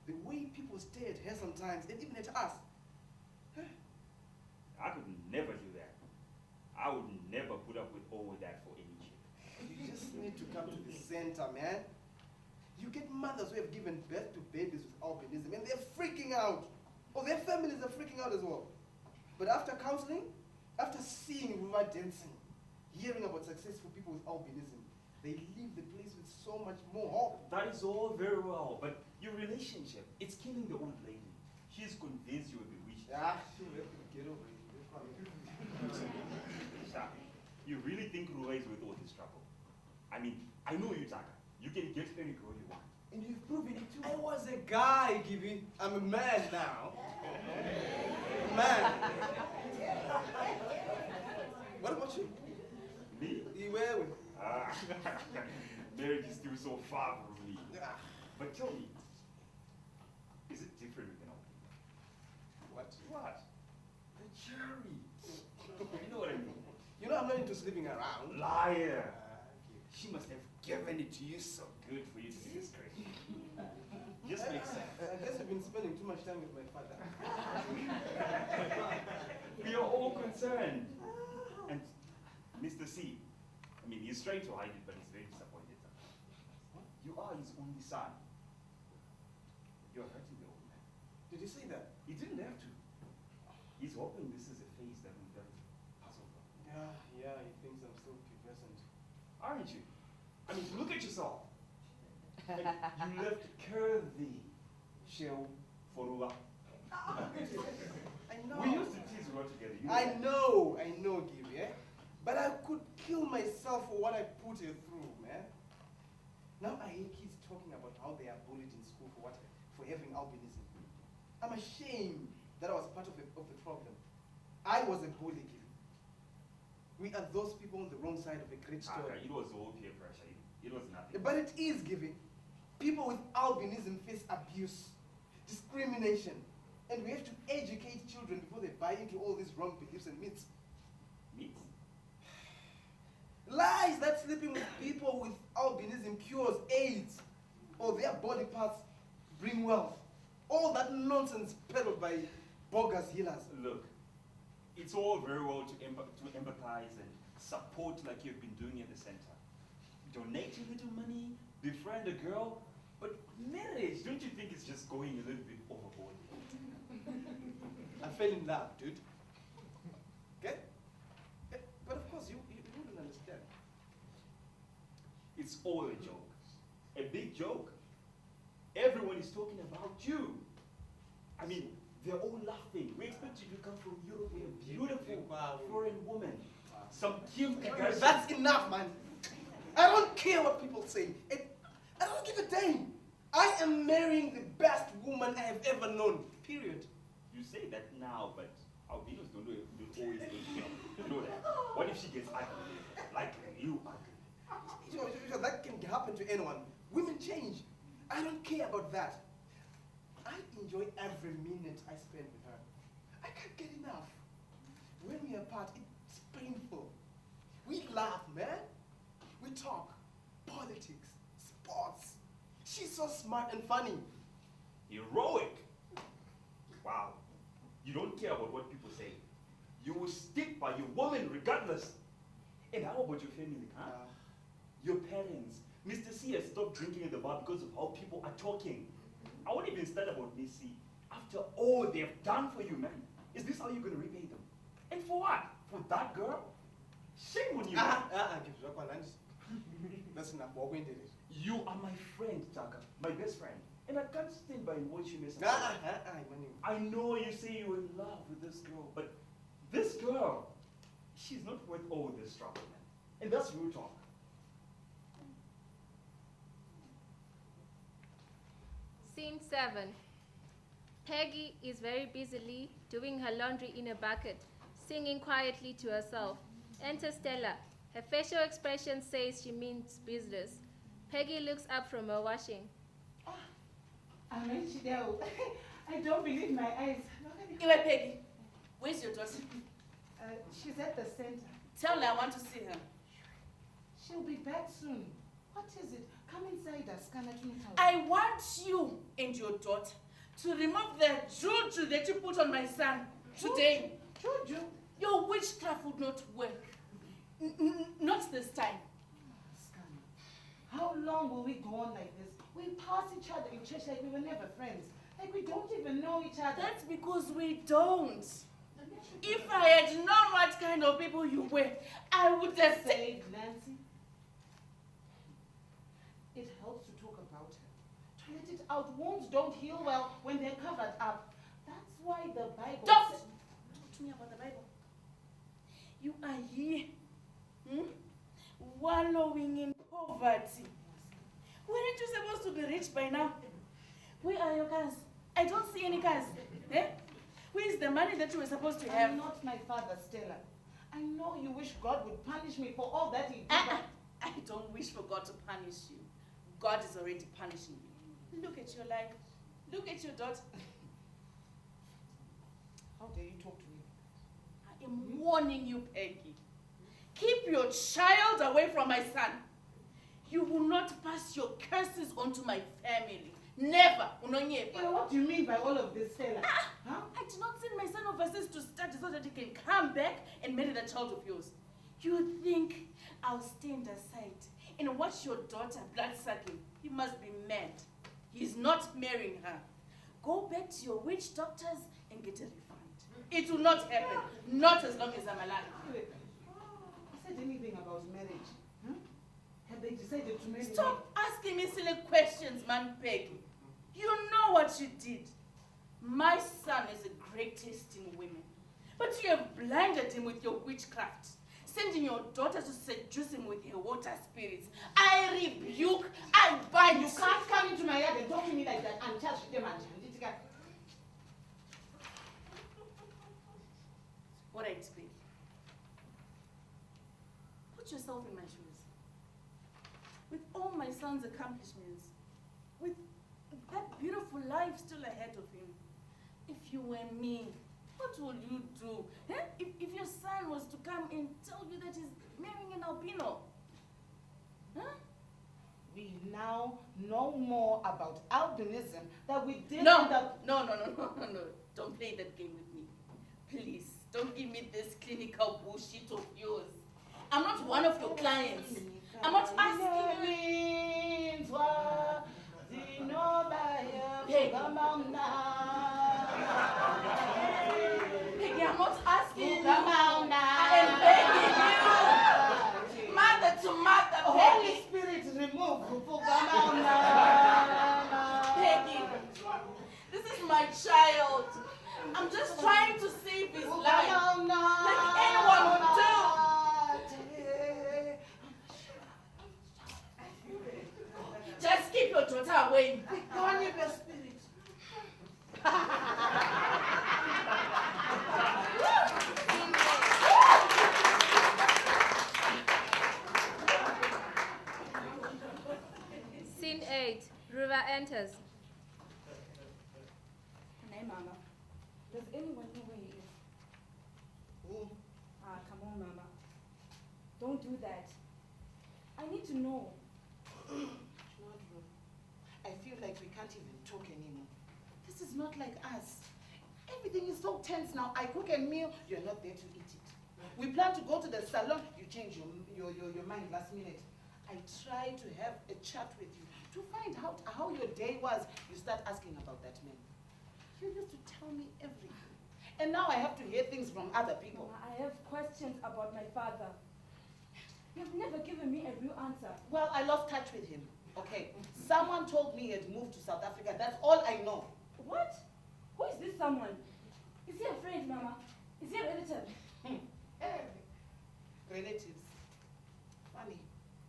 The way people stare at her sometimes, and even at us. I could never do that. I would never put up with all of that for any chick. You just need to come to the center, man. You get mothers who have given birth to babies with albinism, and they're freaking out. Or their families are freaking out as well. But after counseling, after seeing Ruva dancing, hearing about successful people with albinism, they leave the place with so much more hope. That is all very well, but your relationship, it's killing the old lady. She's convinced you're bewitched. Ah, she'll have to get over it. Stop. You really think Ruva is worth all this trouble? I mean, I know you, Taka. You can get any girl you want. And you've proven it too. I was a guy, Gibby. I'm a man now. Man. What about you? Me? You were with. Ah, marriage is still so far from me. Ah, But tell me, is it different with an old what? What? The cherry. You know what I mean? You know I'm not into sleeping around. Liar. Ah, She must have given it to you so good for you to be discreet. Just makes sense. I guess you've been spending too much time with my father. We are all concerned. And Mr. C, I mean, he's trying to hide it, but he's very disappointed. You are his only son. You're hurting the old man. Did you say that? He didn't have to. He's hoping this is a phase that will then pass over. Yeah, he thinks I'm still pubescent. Aren't you? I mean, look at yourself. And you left curvy shell for Ruva. I know. We used to tease Ruva together. You I know, Gibby, eh? But I could kill myself for what I put her through, man. Now I hear kids talking about how they are bullied in school for having albinism. I'm ashamed that I was part of the problem. I was a bully, Gibby. We are those people on the wrong side of a great story. It was all peer pressure. It was nothing. But it is, Gibby. People with albinism face abuse, discrimination, and we have to educate children before they buy into all these wrong beliefs and myths. Meat? Lies that sleeping with people with albinism cures AIDS, or their body parts bring wealth. All that nonsense peddled by bogus healers. Look, it's all very well to empathize and support like you've been doing at the center. Donate a little money, befriend a girl, but marriage, don't you think it's just going a little bit overboard? I fell in love, dude. Okay? But of course, you wouldn't understand. It's all a joke. A big joke. Everyone is talking about you. I mean, they're all laughing. We expect you to come from Europe with a beautiful foreign woman. Some cute guy. That's enough, man. I don't care what people say. I don't give a damn. I am marrying the best woman I have ever known. Period. You say that now, but albinos don't always do it. You know that. What if she gets ugly? Like you ugly? Sure, that can happen to anyone. Women change. I don't care about that. I enjoy every minute I spend with her. I can't get enough. When we are apart, it's painful. We laugh, man. We talk. Politics, sports. She's so smart and funny. Heroic. Wow. You don't care about what people say. You will stick by your woman regardless. And how about your family, huh? Your parents. Mr. C has stopped drinking at the bar because of how people are talking. I won't even start about Miss C. After all they've done for you, man. Is this how you're going to repay them? And for what? For that girl? Shame on you. That's enough. Walk into it. You are my friend, Taka. My best friend. And I can't stand by what you miss. I know you say you're in love with this girl, but this girl, she's not worth all this trouble, man. And that's real talk. Scene 7. Peggy is very busily doing her laundry in a bucket, singing quietly to herself. Enter Stella. Her facial expression says she means business. Peggy looks up from her washing. I don't believe my eyes. Iwe Peggy, where's your daughter? She's at the center. Tell her I want to see her. She'll be back soon. What is it? Come inside, Askana. I want you and your daughter to remove the juju that you put on my son today. Juju? Your witchcraft would not work. Not this time. Askana, how long will we go on like this? We pass each other in church like we were never friends. Like we don't even know each other. That's because we don't. If I had known what kind of people you were, I would have said... Say, Nancy, it helps to talk about her. To let it out. Wounds don't heal well when they're covered up. That's why the Bible Don't says... talk to me about the Bible. You are here, wallowing in poverty. Weren't you supposed to be rich by now? Where are your cars? I don't see any cars. Eh? Where is the money that you were supposed to have? I'm not my father, Stella. I know you wish God would punish me for all that he did. I don't wish for God to punish you. God is already punishing you. Look at your life. Look at your daughter. How dare you talk to me? I am warning you, Peggy. Keep your child away from my son. You will not pass your curses onto my family. Never. What do you mean by all of this, Stella? Huh? I did not send my son overseas to study so that he can come back and marry the child of yours. You think I'll stand aside and watch your daughter blood-sucking? You must be mad. He's not marrying her. Go back to your witch doctors and get a refund. It will not happen. Not as long as I'm alive. Wait. I said anything about marriage? Huh? Have they decided to marry me? Stop asking me silly questions, man, Peggy. You know what you did. My son is a great taste in women. But you have blinded him with your witchcraft, sending your daughter to seduce him with her water spirits. I rebuke, I bind. You can't come into my yard and talk to me like that and touch them and What I explain. Put yourself in my shoes. With all my son's accomplishments, with that beautiful life still ahead of him, if you were me, what would you do? Eh? If your son was to come and tell you that he's marrying an albino? Huh? We now know more about albinism that we did No, in the... no. Don't play that game with me. Please, don't give me this clinical bullshit of yours. I'm not one of your clients. I'm not asking you. Peggy, I'm not asking you. I am begging you. Mother to mother, Holy Peggy. Spirit, remove. Peggy, this is my child. I'm just trying to save his life. Like anyone would do. Just keep your daughter away. Go your spirit. Scene 8. Ruva enters. Hey, Mama. Does anyone know where he is? Who? Come on, Mama. Don't do that. I need to know. I feel like we can't even talk anymore. This is not like us. Everything is so tense now. I cook a meal, you're not there to eat it. We plan to go to the salon, you change your mind last minute. I try to have a chat with you to find out how your day was. You start asking about that man. You used to tell me everything. And now I have to hear things from other people. Mama, I have questions about my father. You've never given me a real answer. Well, I lost touch with him. Okay, someone told me he had moved to South Africa. That's all I know. What? Who is this someone? Is he a friend, Mama? Is he a relative? Relatives. Funny.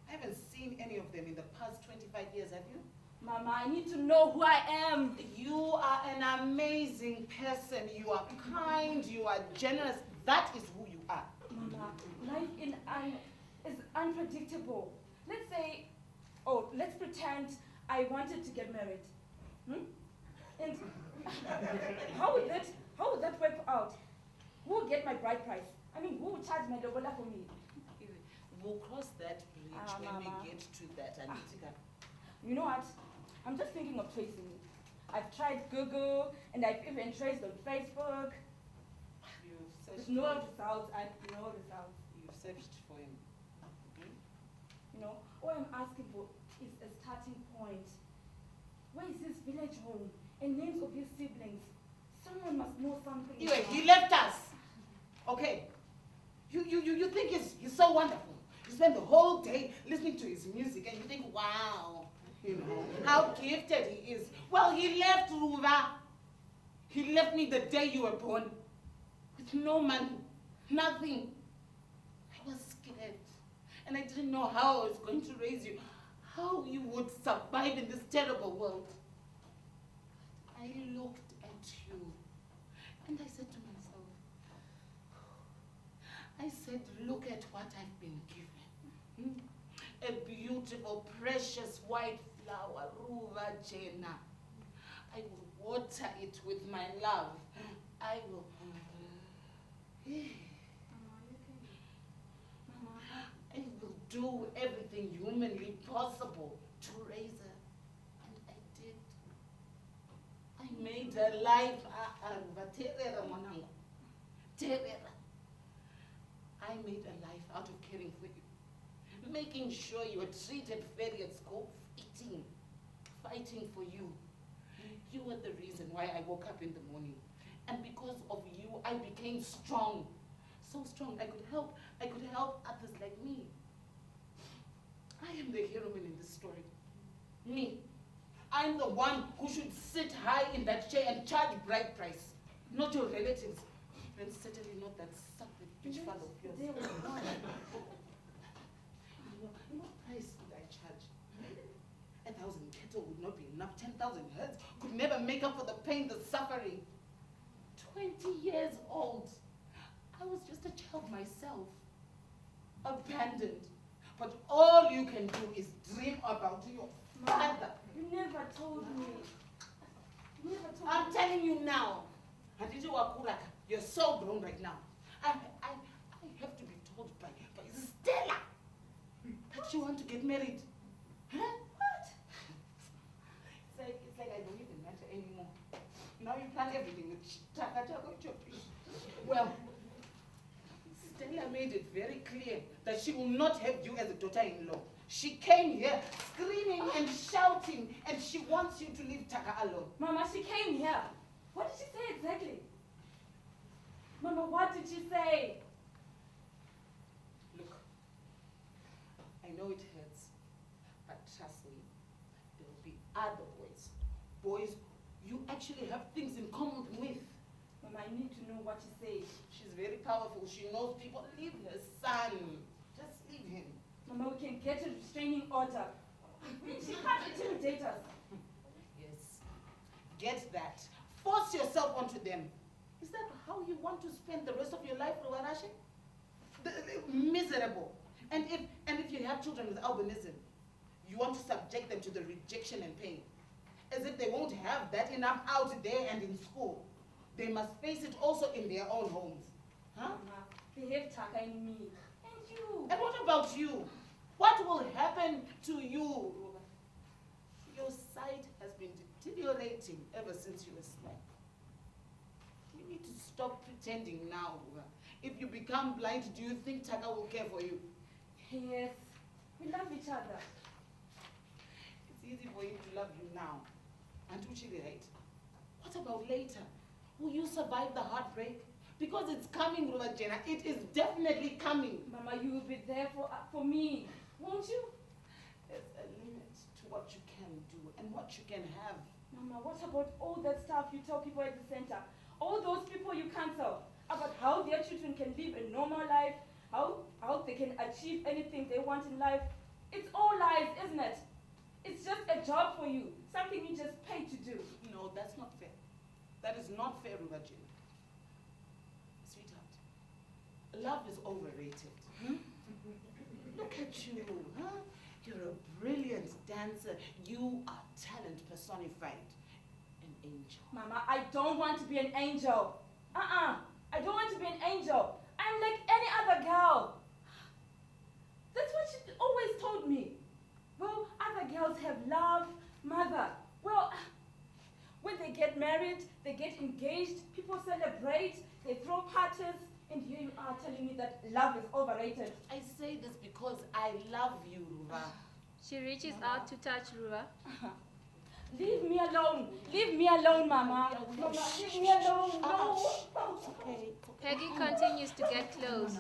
I haven't seen any of them in the past 25 years, have you? Mama, I need to know who I am. You are an amazing person. You are kind. You are generous. That is who you are. Mama, life is unpredictable. Let's say, let's pretend I wanted to get married. And how would that work out? Who will get my bride price? I mean, who will charge my lobola for me? We'll cross that bridge when Mama. we get to that, Anitika. You know what? I'm just thinking of tracing it. I've tried Google and I've even traced on Facebook. You've With searched no for results and no results. You've searched for him. You know, all I'm asking for is a starting point. Where is his village home and names of his siblings? Someone must know something. Anyway, Mama. he left us. Okay. You think he's so wonderful. You spend the whole day listening to his music and you think, wow, you know, how gifted he is. Well, he left Ruva. He left me the day you were born. With no money, nothing. I was scared. And I didn't know how I was going to raise you. How you would survive in this terrible world. I looked at you and I said to myself, look at what I've been given. A beautiful, precious white flower, Ruvajena. I will water it with my love. I will... I will do everything humanly possible to raise her. And I did. I made her life. I made a life out of caring for you. Making sure you were treated fairly at school, eating, fighting for you. You were the reason why I woke up in the morning. And because of you, I became strong. So strong, I could help others like me. I am the heroine in this story. Me. I'm the one who should sit high in that chair and charge bride price. Not your relatives. And certainly not that sucker bitch father of yours. They were not. What price would I charge? 1,000 cattle would not be enough. 10,000 herds could never make up for the pain, the suffering. 20 years old. I was just a child myself. Abandoned. But all you can do is dream about your father. You never told me. You never told I'm me. telling you now. Hadiji Wakuraka, you're so grown right now. I have to be told by Stella that you want to get married. Huh? What? It's like I don't even matter anymore. Now you plan everything with well, Stella made it very clear that she will not have you as a daughter-in-law. She came here screaming and shouting, and she wants you to leave Taka alone. Mama, she came here. What did she say exactly? Mama, what did she say? Look, I know it hurts, but trust me, there will be other boys. Boys you actually have things in common with. Mama, I need to know what she said. She's very powerful. She knows people. Leave her son. Just leave him. Mama, we can get a restraining order. She can't intimidate us. Yes. Get that. Force yourself onto them. Is that how you want to spend the rest of your life, Ruvarashi? Miserable. And if you have children with albinism, you want to subject them to the rejection and pain. As if they won't have that enough out there and in school. They must face it also in their own homes. Huh? Mama, they have Taka and me. And you. And what about you? What will happen to you? Your sight has been deteriorating ever since you were small. You need to stop pretending now. If you become blind, do you think Taka will care for you? Yes. We love each other. It's easy for him to love you now. And to right? What about later? Will you survive the heartbreak? Because it's coming, Ruvajena. It is definitely coming. Mama, you will be there for me, won't you? There's a limit to what you can do and what you can have. Mama, what about all that stuff you tell people at the center? All those people you cancel about how their children can live a normal life, how they can achieve anything they want in life. It's all lies, isn't it? It's just a job for you, something you just pay to do. No, that's not fair. That is not fair, Ruvajena. Sweetheart, love is overrated. Look at you, huh? You're a brilliant dancer. You are talent personified. An angel. Mama, I don't want to be an angel. I don't want to be an angel. I'm like any other girl. That's what she always told me. Well, other girls have love, mother. Well, when they get married, they get engaged, people celebrate, they throw parties, and here you are telling me that love is overrated. I say this because I love you, Ruva. She reaches out to touch Ruva. Leave me alone. Leave me alone, Mama. Mama, leave me alone. No. Okay. Peggy continues to get close.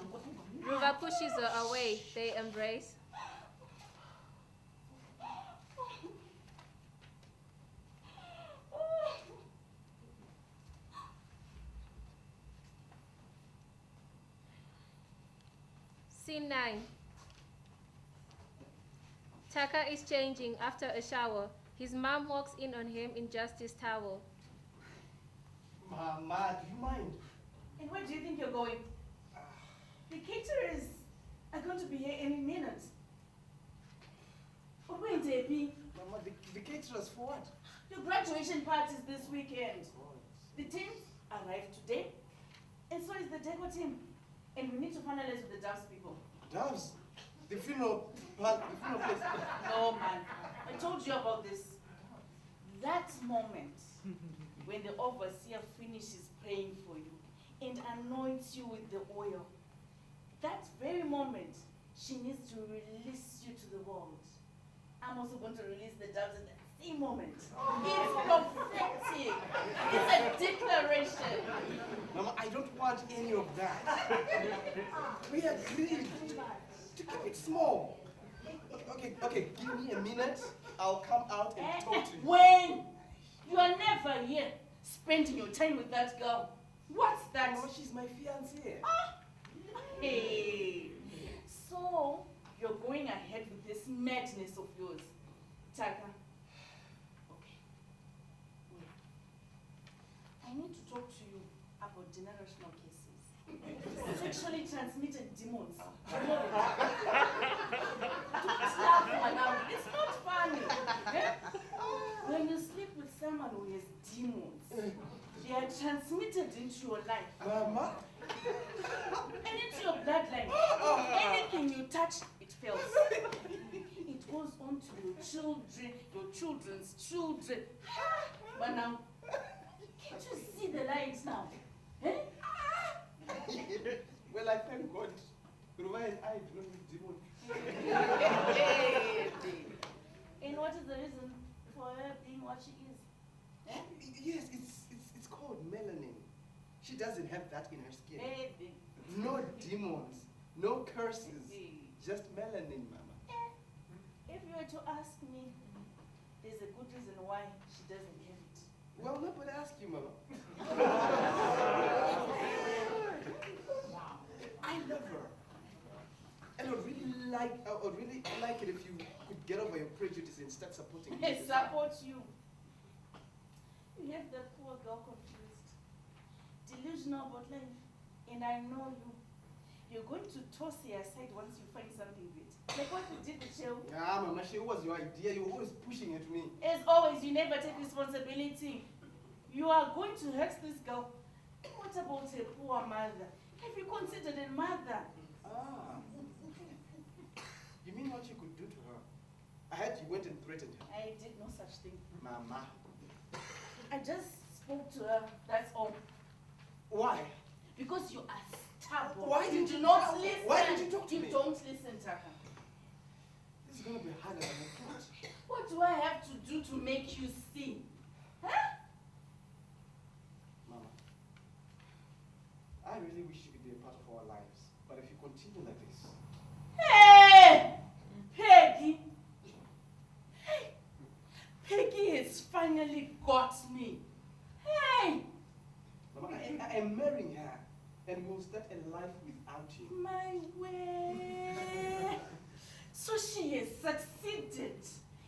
Ruva pushes her away. They embrace. Scene 9. Taka is changing after a shower. His mom walks in on him in just his towel. Mama, do you mind? And where do you think you're going? The caterers are going to be here any minute. But wait, Debbie. Mama, the caterers for what? Your graduation party is this weekend. The teams arrived today, and so is the deco team. And we need to finalize with the dance people. Doves? The funeral place. No, man. I told you about this. That moment when the overseer finishes praying for you and anoints you with the oil, that very moment, she needs to release you to the world. I'm also going to release the doves at that same moment. It's prophetic. It's a declaration. Mama, I don't want any of that. We agreed to keep it small. Okay, give me a minute. I'll come out and talk to you. When? You are never here spending your time with that girl. What's that? Mama, she's my fiancée. Hey. So, you're going ahead with this madness of yours. Taka. Okay. Wait. I need to talk to you about generational cases. Sexually transmitted demons. Don't laugh, Manam. It's not funny. Eh? When you sleep with someone who has demons, they are transmitted into your life. Mama? And into your bloodline. Anything you touch, it fails. It goes on to your children, your children's children. But now, can't you see the light now? Eh? Well, I thank God. Ruva and I do not need demons. And what is the reason for her being what she is? Eh? Yes, it's called melanin. She doesn't have that in her skin. Baby. No demons, no curses, just melanin, Mama. If you were to ask me, there's a good reason why she doesn't have it. Well, nobody asked you, Mama. I love her. And I would really like it if you could get over your prejudice and start supporting me. I support you. You have that poor girl confused, delusional about life, and I know you. You're going to toss her aside once you find something good. Like what you did with Shell. Ah, Mama, she was your idea. You were always pushing it to me. As always, you never take responsibility. You are going to hurt this girl. And what about her poor mother? Have you considered a mother? Ah. You mean what you could do to her? I heard you went and threatened her. I did no such thing. Mama. I just spoke to her, that's all. Why? Because you are stubborn. Why you did do you not talk- listen? why did you talk to You me? don't listen, Taka. This is going to be harder than I thought. What do I have to do to make you see? Huh? Mama, I really wish you could be a part of our lives. But if you continue like this, Hey! Peggy! Hey! finally got me. Hey! Mama, I am marrying her, and we will start a life without you. My way. So she has succeeded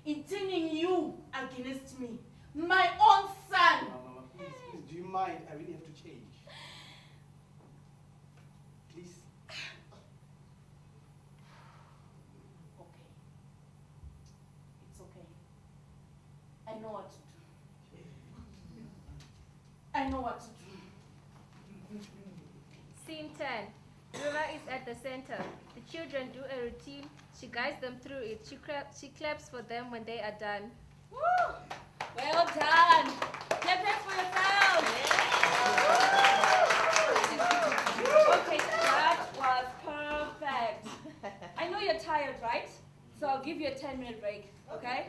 in turning you against me, my own son. Mama, please, do you mind? I really have to change. Please. Okay. It's okay. I know what to do. I know what to do. Scene 10. Ruva is at the center. The children do a routine. She guides them through it. She claps for them when they are done. Woo! Well done. Clap hands for yourself. Okay, that was perfect. I know you're tired, right? So I'll give you a 10-minute break, okay?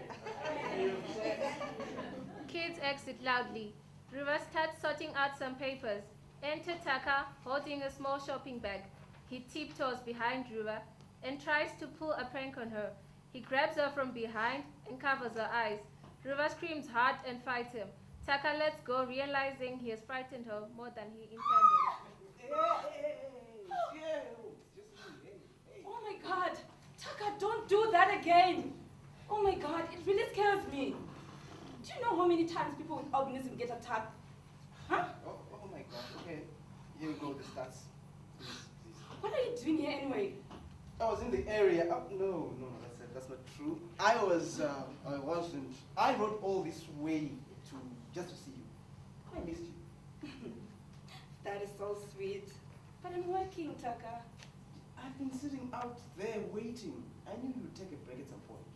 Kids exit loudly. Ruva starts sorting out some papers. Enter Taka, holding a small shopping bag. He tiptoes behind Ruva and tries to pull a prank on her. He grabs her from behind and covers her eyes. Ruva screams hard and fights him. Taka lets go, realizing he has frightened her more than he intended. Oh my God. Taka, don't do that again. Oh my God, it really scares me. Do you know how many times people with albinism get attacked? Huh? Oh my God. Okay. Here you go, the stats. Please. What are you doing here anyway? I was in the area. Oh, no, that's not true. I wasn't. I rode all this way just to see you. I missed you. That is so sweet. But I'm working, Taka. I've been sitting out there waiting. I knew you would take a break at some point.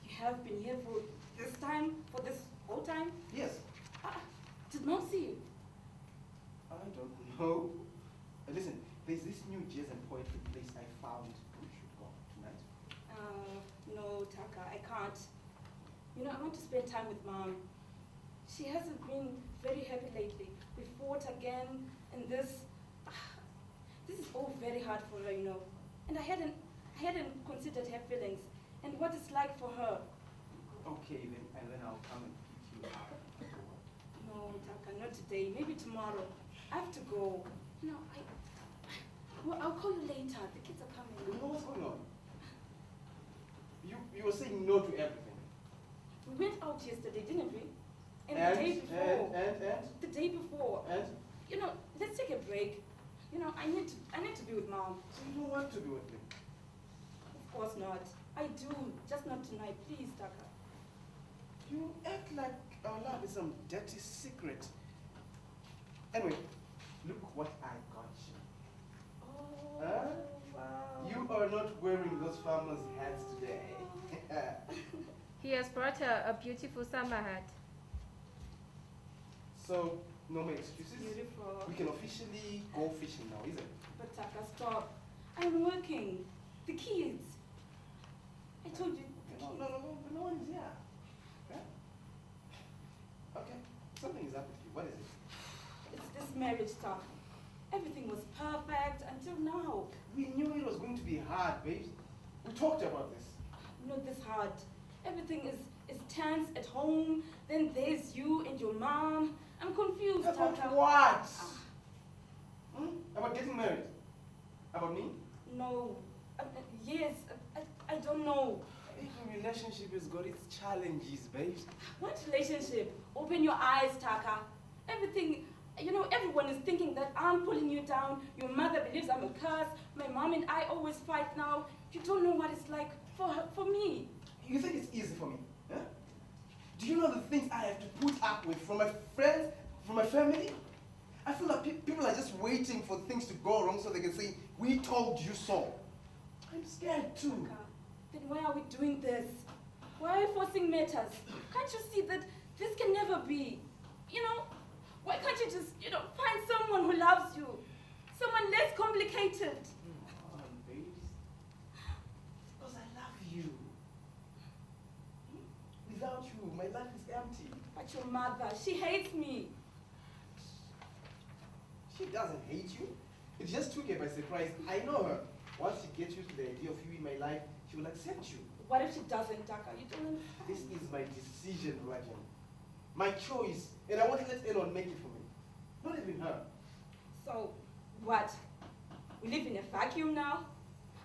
You have been here for this time, for this whole time? Yes. Did Mom see you? I don't know. Listen, there's this new jazz and poetry place I found. We should go tonight. No, Taka, I can't. You know, I want to spend time with Mom. She hasn't been very happy lately. We fought again, and this is all very hard for her, you know. And I hadn't considered her feelings and what it's like for her. Okay, then I'll come and pick you up. No, Taka, not today. Maybe tomorrow. I have to go. No, well, I'll call you later. The kids are coming. You know what's going on? You were saying no to everything. We went out yesterday, didn't we? And the day before. And? The day before. And? You know, let's take a break. You know, I need to be with Mom. So you don't want to be with me? Of course not. I do, just not tonight. Please, Taka. You act like our love is some dirty secret. Anyway, look what I got you. Oh, Huh? wow. You are not wearing those farmer's hats today. He has brought her a beautiful summer hat. So, no more excuses? Beautiful. We can officially go fishing now, isn't it? But Taka, stop. I'm working. The kids. I told you. The kids. No one is here. Yeah? Okay, something is up with you. What is it? It's this marriage stuff. Everything was perfect until now. We knew it was going to be hard, babes. We talked about this. Not this hard. Everything is tense at home. Then there's you and your mom. I'm confused, About Taka. what? About getting married? About me? No. Yes. I don't know. Every relationship has got its challenges, babes. What relationship? Open your eyes, Taka. Everything, you know, everyone is thinking that I'm pulling you down. Your mother believes I'm a curse. My mom and I always fight now. You don't know what it's like for me. You think it's easy for me? Huh? Do you know the things I have to put up with from my friends, from my family? I feel like people are just waiting for things to go wrong so they can say, we told you so. I'm scared too. Taka, then why are we doing this? Why are we forcing matters? Can't you see that this can never be? You know, why can't you just, you know, find someone who loves you? Someone less complicated. Come on, babes. Because I love you. Without you, my life is empty. But your mother, she hates me. She doesn't hate you. It just took her by surprise. I know her. Once she gets used to the idea of you in my life, she will accept you. What if she doesn't, Taka? You don't understand. This is my decision, Ruvajena. My choice, and I won't let anyone make it for me. Not even her. So, what? We live in a vacuum now?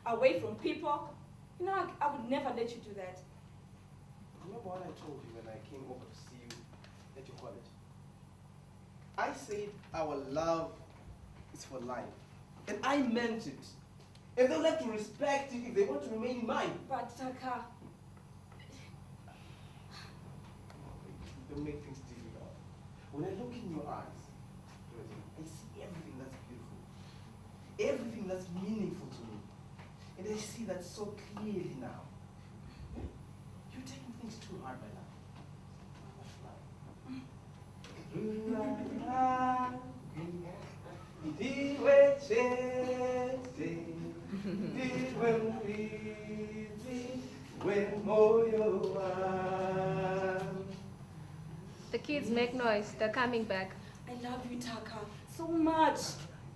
Away from people? You know, I would never let you do that. Remember what I told you when I came over to see you at your college? I said our love is for life. And I meant it. And they'll have to respect it if they want to remain mine. But, Taka, Don't make things difficult. When I look in your eyes, I see everything that's beautiful. Everything that's meaningful to me. And I see that so clearly now. You're taking things too hard by now. The kids make noise. They're coming back. I love you, Taka, so much.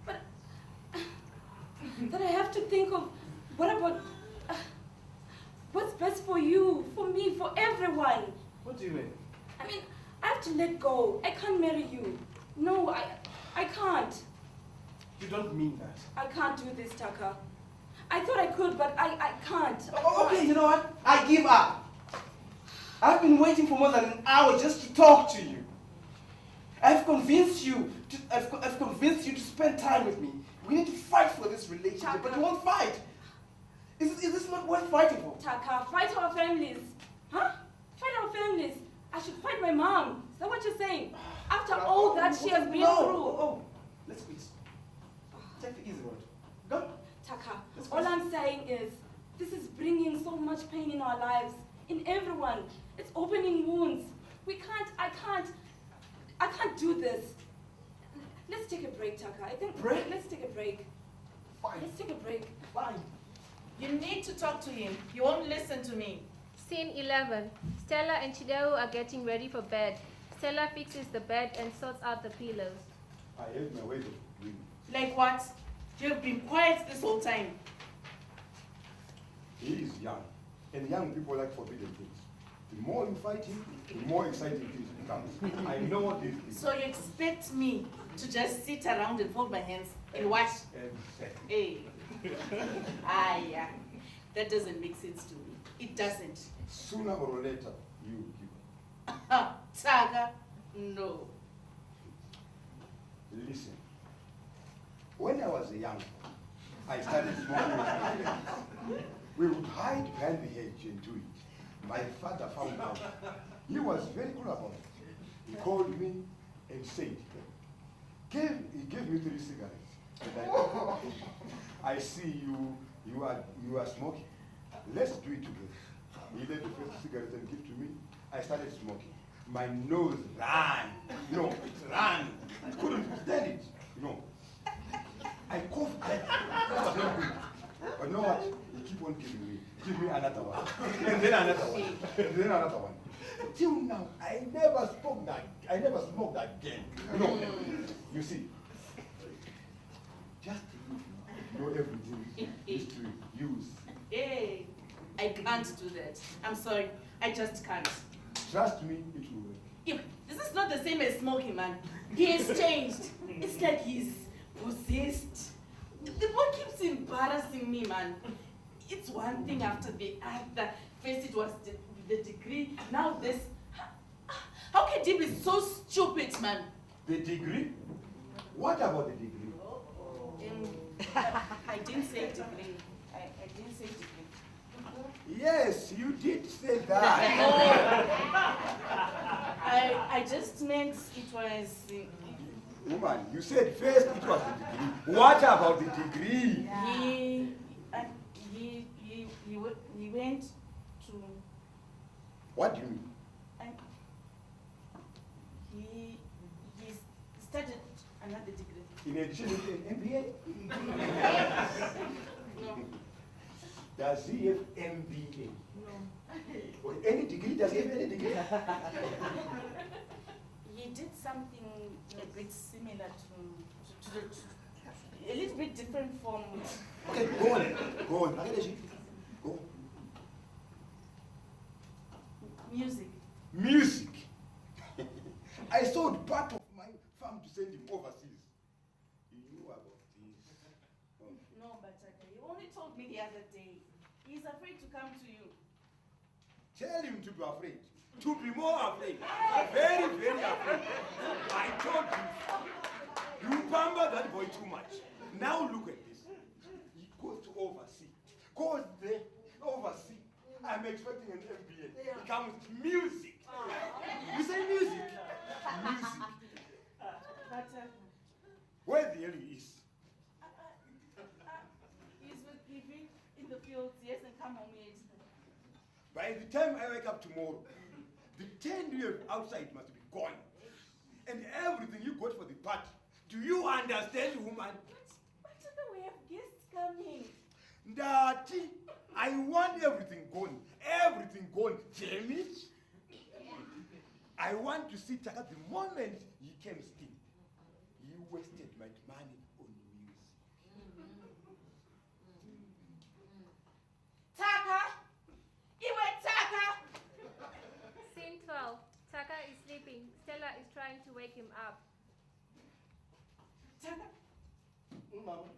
But that I have to think of, what about, what's best for you, for me, for everyone? What do you mean? I mean, I have to let go. I can't marry you. No, I can't. You don't mean that. I can't do this, Taka. I thought I could, but I can't. Okay, you know what? I give up. I've been waiting for more than an hour just to talk to you. I've convinced you to spend time with me. We need to fight for this relationship, Taka. but you won't fight. Is this not worth fighting for? Taka, fight our families. Huh? Fight our families. I should fight my mom. Is that what you're saying? After all that she has been through. Oh, let's quit. Take the easy road. Go. Taka, all I'm saying is, this is bringing so much pain in our lives, in everyone. It's opening wounds. I can't do this. Let's take a break, Taka. I think Break? let's take a break. Fine. Let's take a break. Fine. You need to talk to him. He won't listen to me. Scene 11. Stella and Chideu are getting ready for bed. Stella fixes the bed and sorts out the pillows. I have my ways of doing it. Like what? You've been quiet this whole time. He is young, and young people like forbidden things. The more you fight him, the more exciting things become. I know these things. So you expect me to just sit around and fold my hands and watch? Exactly. Hey. Yeah. That doesn't make sense to me. It doesn't. Sooner or later, you will give up. Taga, no. Listen, when I was young, I started smoking with my friends. We would hide behind the hedge and do it. My father found out. He was very cool about it. He called me and said, he gave me 3 cigarettes. And I see you are smoking. Let's do it together. He let the first cigarette and give to me. I started smoking. My nose ran. It ran. I couldn't stand it. I coughed. That was not good. But you know what? He keep on giving me. Give me another one. And then another one. And then another one. Till now, I never smoked again. You see, just know everything is to use. Hey, I can't do that. I'm sorry. I just can't. Trust me, it will work. Yeah, this is not the same as smoking, man. He has changed. It's like he's possessed. The boy keeps embarrassing me, man. It's one thing after the other. First it was the degree, now this. How can he be so stupid, man? The degree? What about the degree? I didn't say degree. I didn't say degree. Yes, you did say that. I just meant it was. Woman, you said first it was the degree. What about the degree? He went to. What do you mean? He started another degree. In addition to an MBA? No. Does he have MBA? No. Or any degree? Does he have any degree? He did something a bit similar to a little bit different from. Okay, go on. Go on. Go. Music. Music. I sold part of my farm to send him overseas. You knew about this. Oh. No, Bataka, you only told me the other day. He's afraid to come to you. Tell him to be afraid. To be more afraid. Very, very afraid. I told you. You pamper that boy too much. Now look at this. He goes to overseas. Goes there, overseas. I'm expecting an MBA. He comes with music. You say music? Music. Where the hell he is? He's with Kiwi in the fields, yes, and come home yet. By the time I wake up tomorrow, the 10 years outside must be gone. And everything you got for the party. Do you understand, woman? But we have guests coming. Ndati, I want everything gone. Everything gone. Jamie. I want to see Taka the moment he came in. He wasted my money on music. Taka! Iwe Taka! Scene 12. Taka is sleeping. Stella is trying to wake him up. Taka, Mama.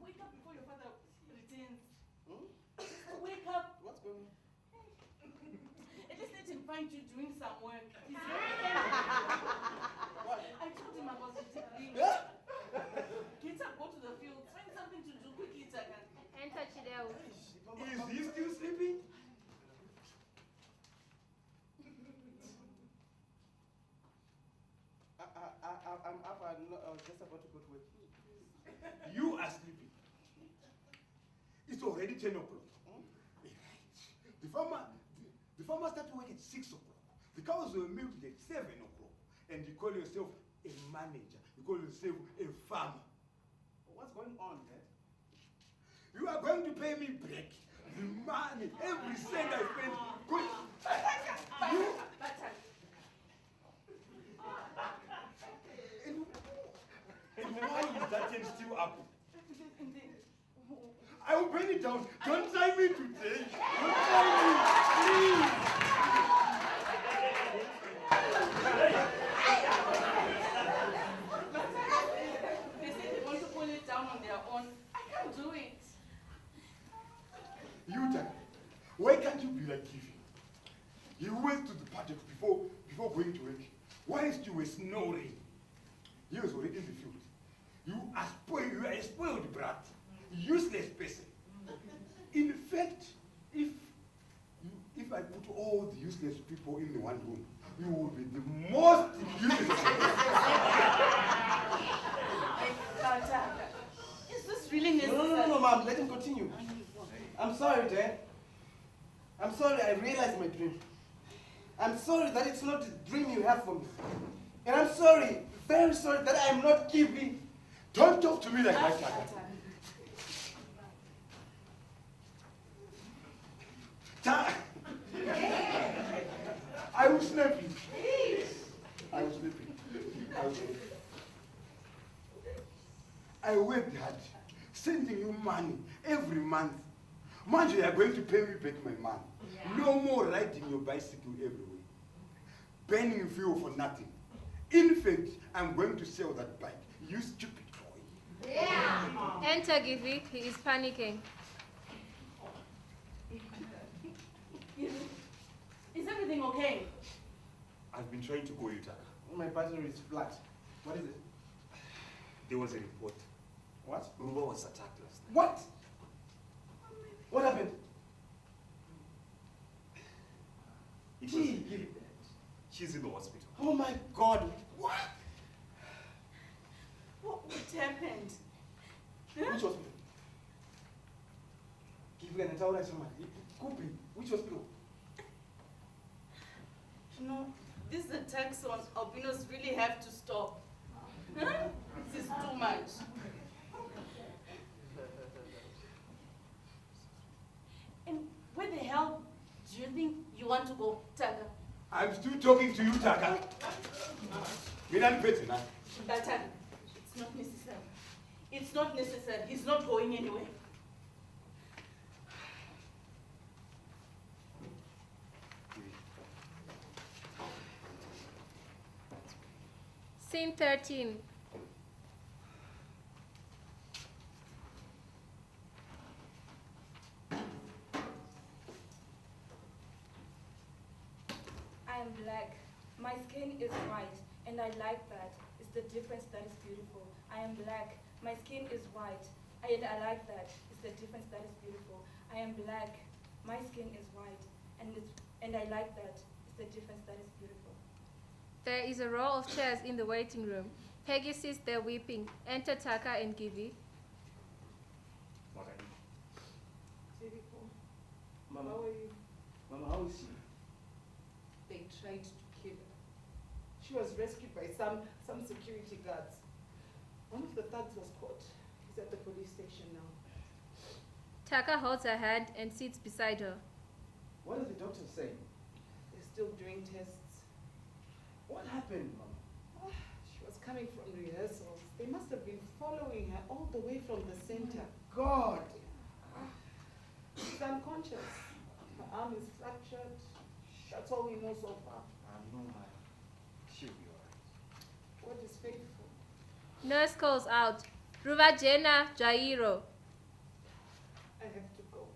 wake up before your father returns. Hmm? Wake up. What's going on? At least let him find you doing some work. He's What? I told him about the degree. Yeah? Get up, go to the field, find something to do quickly, Taka. Enter Chideo. Is he still sleeping? I'm up. I was just about to go to work. You are sleeping. It's already 10 o'clock. Hmm? The farmer started work at 6 o'clock. The cows were milked at 7 o'clock. And you call yourself a manager. You call yourself a farmer. What's going on, Dad? You are going to pay me back the money, every cent I spent. Good. You, and why is that thing still up? I will bring it down. Don't try me today. Don't try me, please. They said they want to pull it down on their own. I can't do it. Yuta, why can't you be like Kivi? You went to the paddock before going to work. Whilst you were snoring, he was already in the field. You are a spoiled brat, useless person. In fact, if I put all the useless people in the one room, you will be the most useless person. Is this really necessary? No, Mom. Let him continue. I'm sorry, Dad. I'm sorry I realized my dream. I'm sorry that it's not the dream you have for me. And I'm sorry, very sorry that I'm not Kiwi. Don't talk to me like my father. I was sleeping. I was sleeping. I worked hard, sending you money every month. Mind you are going to pay me back my money. No more riding your bicycle everywhere. Burning fuel for nothing. In fact, I'm going to sell that bike. You stupid boy. Yeah. Enter Givi. He is panicking. Is everything okay? I've been trying to call you, Taka. My battery is flat. What is it? There was a report. What? Ruva was attacked last night. What? What happened? It Gee. was, she's in the hospital. Oh my God. What? What happened? Which hospital? Give me an entire somebody. Kupi. Which hospital? No, these attacks on albinos really have to stop. Huh? This is too much. And where the hell do you think you want to go, Taka? I'm still talking to you, Taka. We don't pay tonight. Taka, it's not necessary. It's not necessary. He's not going anywhere. Scene 13. I am black. My skin is white, and I like that. It's the difference that is beautiful. I am black. My skin is white, and I like that. It's the difference that is beautiful. I am black. My skin is white, and I like that. It's the difference that is beautiful. There is a row of chairs in the waiting room. Peggy sits there weeping. Enter Taka and Givi. Makani. Mama, Mama, how are you? Mama, how is she? They tried to kill her. She was rescued by some security guards. One of the thugs was caught. He's at the police station now. Taka holds her hand and sits beside her. What did the doctor say? They're still doing tests. What happened, Mama? She was coming from rehearsals. They must have been following her all the way from the center. God! She's unconscious. Her arm is fractured. That's all we know so far. No, Mama. She'll be alright. What is faithful? Nurse calls out, Ruvajena Jairo. I have to go.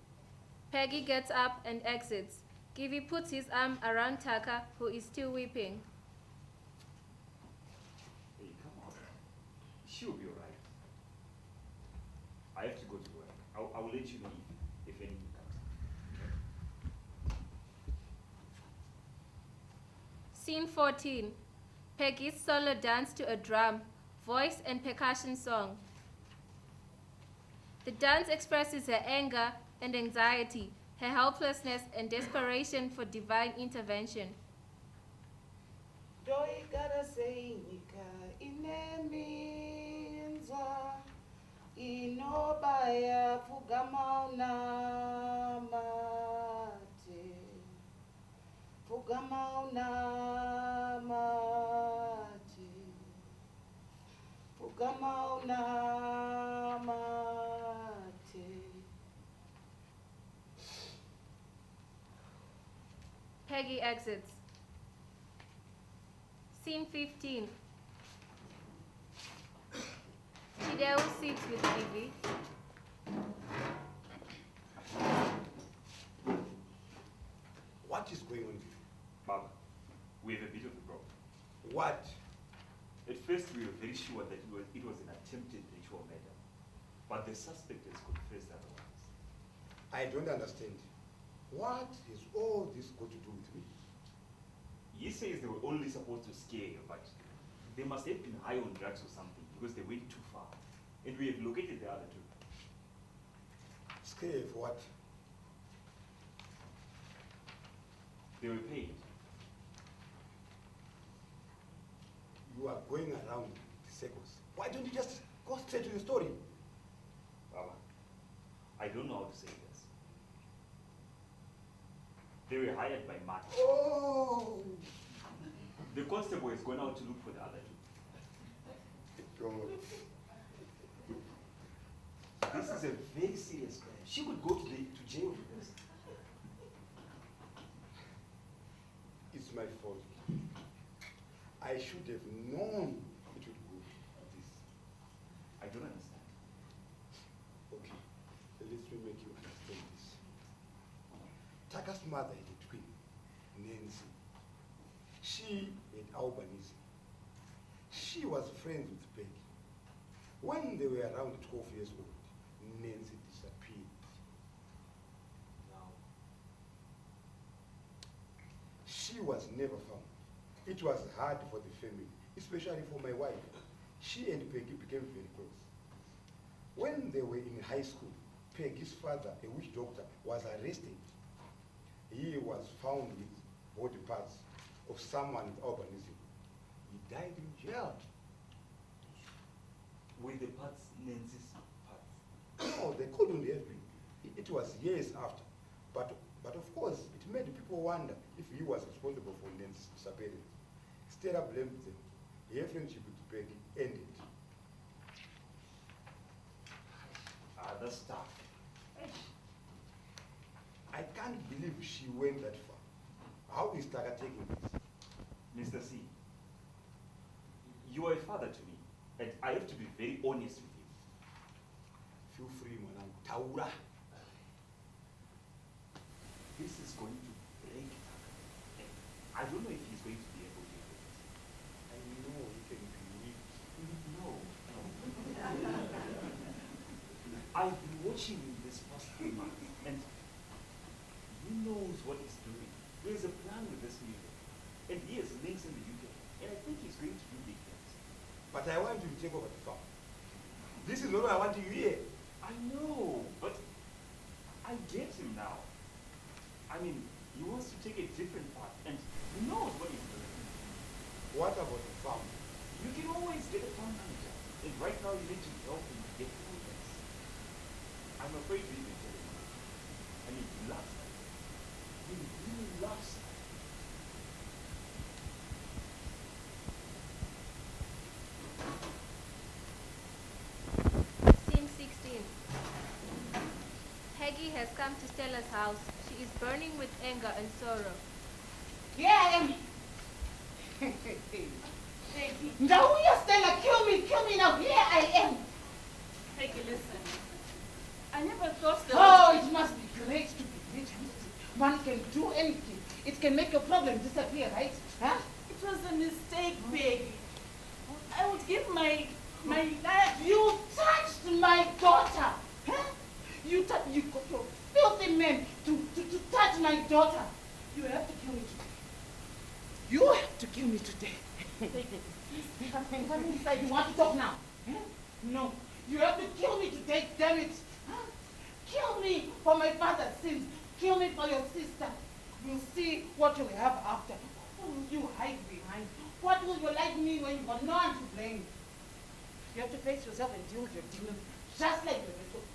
Peggy gets up and exits. Givi puts his arm around Taka, who is still weeping. Hey, come on. She'll be alright. I have to go to work. I will let you know if anything comes up. Scene 14. Peggy's solo dance to a drum, voice and percussion song. The dance expresses her anger and anxiety, her helplessness and desperation for divine intervention. Doigara seinika ineminzwa inobaya fugamauna mate fugamauna mate fugamauna mate. Peggy exits. Scene 15. Chideo sits with Givi. What is going on with you? Baba, we have a bit of a problem. What? At first, we were very sure that it was an attempted ritual murder. But the suspect has confessed otherwise. I don't understand. What has all this got to do with me? He says they were only supposed to scare you, but they must have been high on drugs or something because they went too far. And we have located the other two. Scare for what? They were paid. You are going around the circles. Why don't you just go straight to the story? Baba, I don't know how to say this. They were hired by Mark. Oh! The constable has gone out to look for the other two. God. This is a very serious crime. She could go to jail for this. It's my fault. I should have known it would go like this. I don't understand. Okay, let me make you understand this. Taka's mother had a twin, Nancy. She had albinism. She was friends with Peggy. When they were around 12 years old, Nancy disappeared. Now, she was never found. It was hard for the family, especially for my wife. She and Peggy became very close. When they were in high school, Peggy's father, a witch doctor, was arrested. He was found with body parts of someone with albinism. He died in jail. Were the parts Nancy's parts? No, they couldn't have been. It was years after. But of course, it made people wonder if he was responsible for Nancy's disappearance. Stella blamed them. Her friendship with Peggy ended. Other stuff. I can't believe she went that far. How is Taka taking this? Mr. C, you are a father to me, and I have to be very honest with you. Feel free, mwanangu. Taura. This is going to break Taka. And I don't know if he's going to be able to do this. I know you can be weak. No. I've been watching him this past 3 months, and he knows what he's doing. He has a plan with this music, and he has links in the UK, and I think he's going to do big things. But I want you to take over the farm. This is not what I want you here. I know, but I get him now. I mean, he wants to take a different path, and he knows what he's doing. What about the farm? You can always get a farm manager, and right now you need to help him get progress. I'm afraid to even tell him. I mean, he loves that. He really loves that. Scene 16. Peggy has come to Stella's house. She is burning with anger and sorrow. Here I am. Ndauya, Stella, kill me now. Here I am. Peggy, listen. I never thought that. Oh, it must be great to be rich. One can do anything. It can make your problem disappear, right? Huh? It was a mistake, Peggy. I would give my life. You touched my daughter. Huh? You got your filthy men to touch my daughter. You have to kill me today. You have to kill me today. Come inside. You want to talk now? Huh? No. You have to kill me today, damn it. Huh? Kill me for my father's sins. Kill me for your sister. We'll see what you'll have after. What will you hide behind? What will your life mean when you got no one to blame? You have to face yourself and deal with your demons, just like the rest of us.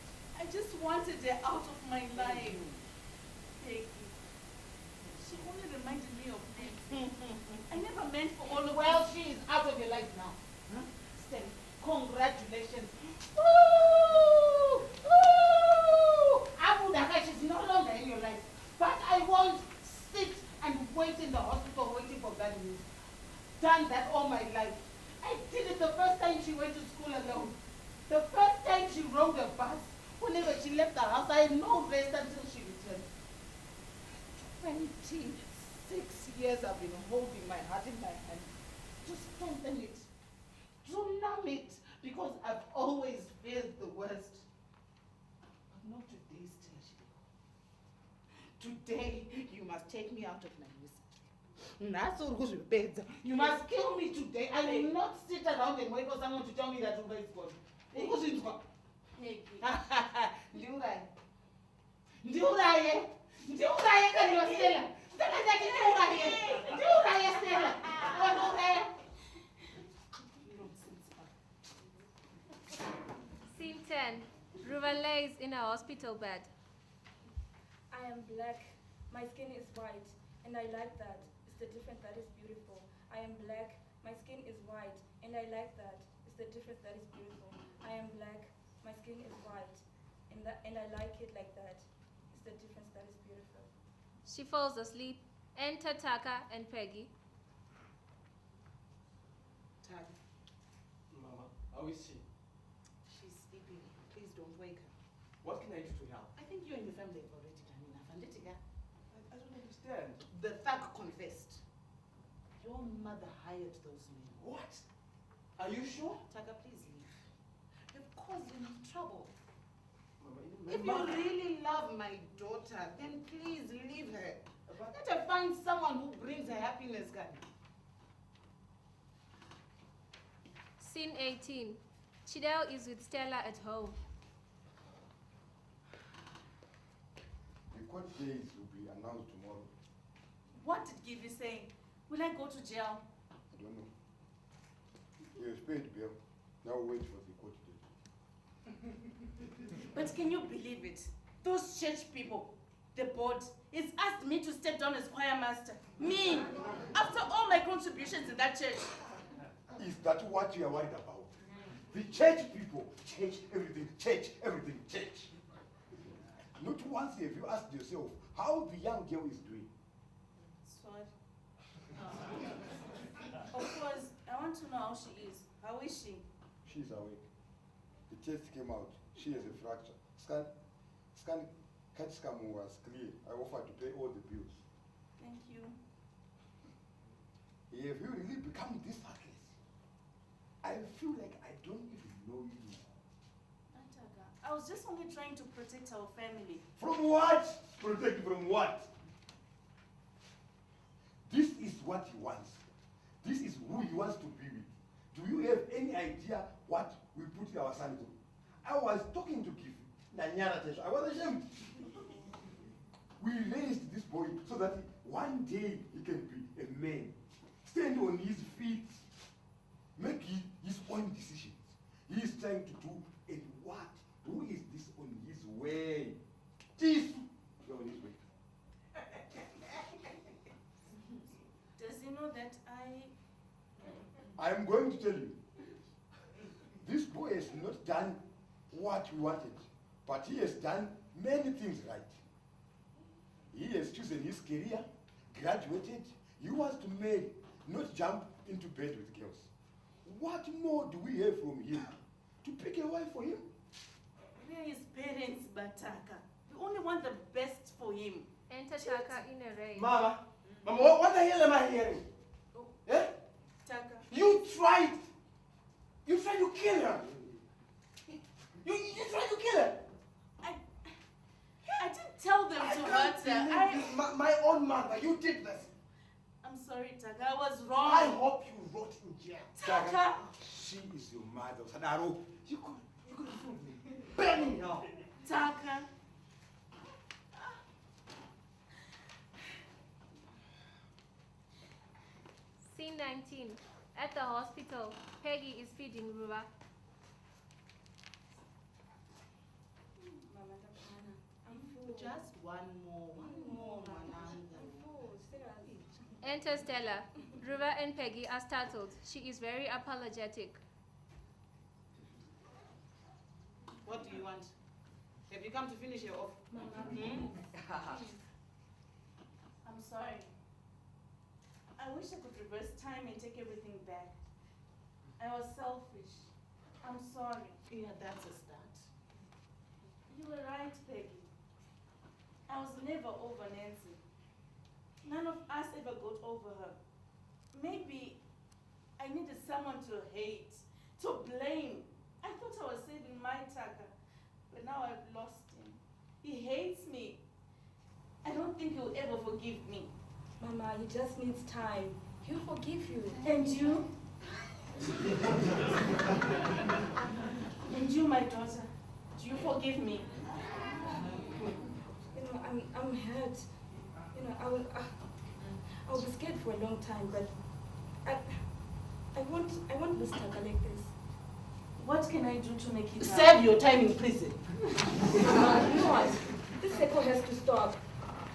I just wanted her out of my life. Peggy. She only reminded me of things. I never meant for all of Well, this. she is out of your life now. Huh? Stella, congratulations. Woo! Woo! Abu Dhaka, she's no longer in your life. But I won't sit and wait in the hospital waiting for bad news. Done that all my life. I did it the first time she went to school alone. The first time she rode a bus. Whenever she left the house, I had no rest until she returned. 26 years I've been holding my heart in my hand to strengthen it, to numb it, because I've always feared the worst. But not today, Stella. Today, you must take me out of my misery. You must kill me today. I will not sit around and wait for someone to tell me that Uber is gone. Peggy. Ndiuraye kariwa Stella. Stella ndati ndiuraye Stella. Ndiuraye. Scene 10. Ruvajena is in a hospital bed. I am black. My skin is white, and I like that. It's the difference that is beautiful. I am black. My skin is white, and I like that. It's the difference that is beautiful. I am black. My skin is white, and I like it like that. It's the difference that is beautiful. She falls asleep. Enter Taka and Peggy. Tag, Mama, how is she? she's sleeping. Please don't wake her. What can I do to help? I think you and your family have already done enough. And I don't understand. the thug confessed. Your mother hired those men. What? Are you sure? Taka, please leave. You've caused enough trouble. Mama, If you really love my daughter, then please leave her. Let her find someone who brings her happiness, God. Scene 18. Chidel is with Stella at home. The court days will be announced tomorrow. What did Givy say? Will I go to jail? I don't know. He has paid bail. Now wait for the court date. But can you believe it? Those church people, the board, has asked me to step down as choir master. Me! After all my contributions in that church. Is that what you are worried about? The church people, church everything, church everything, church. Not once have you asked yourself how the young girl is doing. Sorry. Of course, I want to know how she is. How is she? She's awake. The test came out. She has a fracture. Scan CAT scan was clear. I offered to pay all the bills. Thank you. Have you really become this heartless? I feel like I don't even know you. Ataka, I was just only trying to protect our family. From what? Protect from what? This is what he wants. This is who he wants to be with. Do you have any idea what we put our son through? I was talking to Gifu. I was ashamed. We raised this boy so that one day he can be a man. Stand on his feet. Make his own decisions. He is trying to do and what? Who is this on his way? This is on his way. Does he know that I am going to tell you. This boy has not done what we wanted, but he has done many things right. He has chosen his career, graduated. He wants to marry, not jump into bed with girls. What more do we have from him? To pick a wife for him? We are his parents, Bataka. We only want the best for him. Enter Taka in a race. Mama, what the hell am I hearing? Oh. Eh? Taka. You tried to kill her. You tried to kill her. I didn't tell them to hurt her. This, my own mother, you did this. I'm sorry, Taka. I was wrong. I hope you rot in jail. Taka. She is your mother, Sadaro. You could have fooled me. Burn me now. Taka. Scene 19. At the hospital, Peggy is feeding Ruva. Mama, I'm full. Just one more, Mananga. I'm full. Seriously. Enter Stella. Ruva and Peggy are startled. She is very apologetic. What do you want? Have you come to finish your off? Mama, I'm sorry. I wish I could reverse time and take everything back. I was selfish. I'm sorry. Yeah, that's a start. You were right, Peggy. I was never over Nancy. None of us ever got over her. Maybe I needed someone to hate, to blame. I thought I was saving my Taka, but now I've lost him. He hates me. I don't think he'll ever forgive me. Mama, he just needs time. He'll forgive you. And you? And you, my daughter, do you forgive me? You know, I'm hurt. You know, I will be scared for a long time, but I want this Taka like this. What can I do to make it Serve your time in prison. Mama, you know what? This cycle has to stop.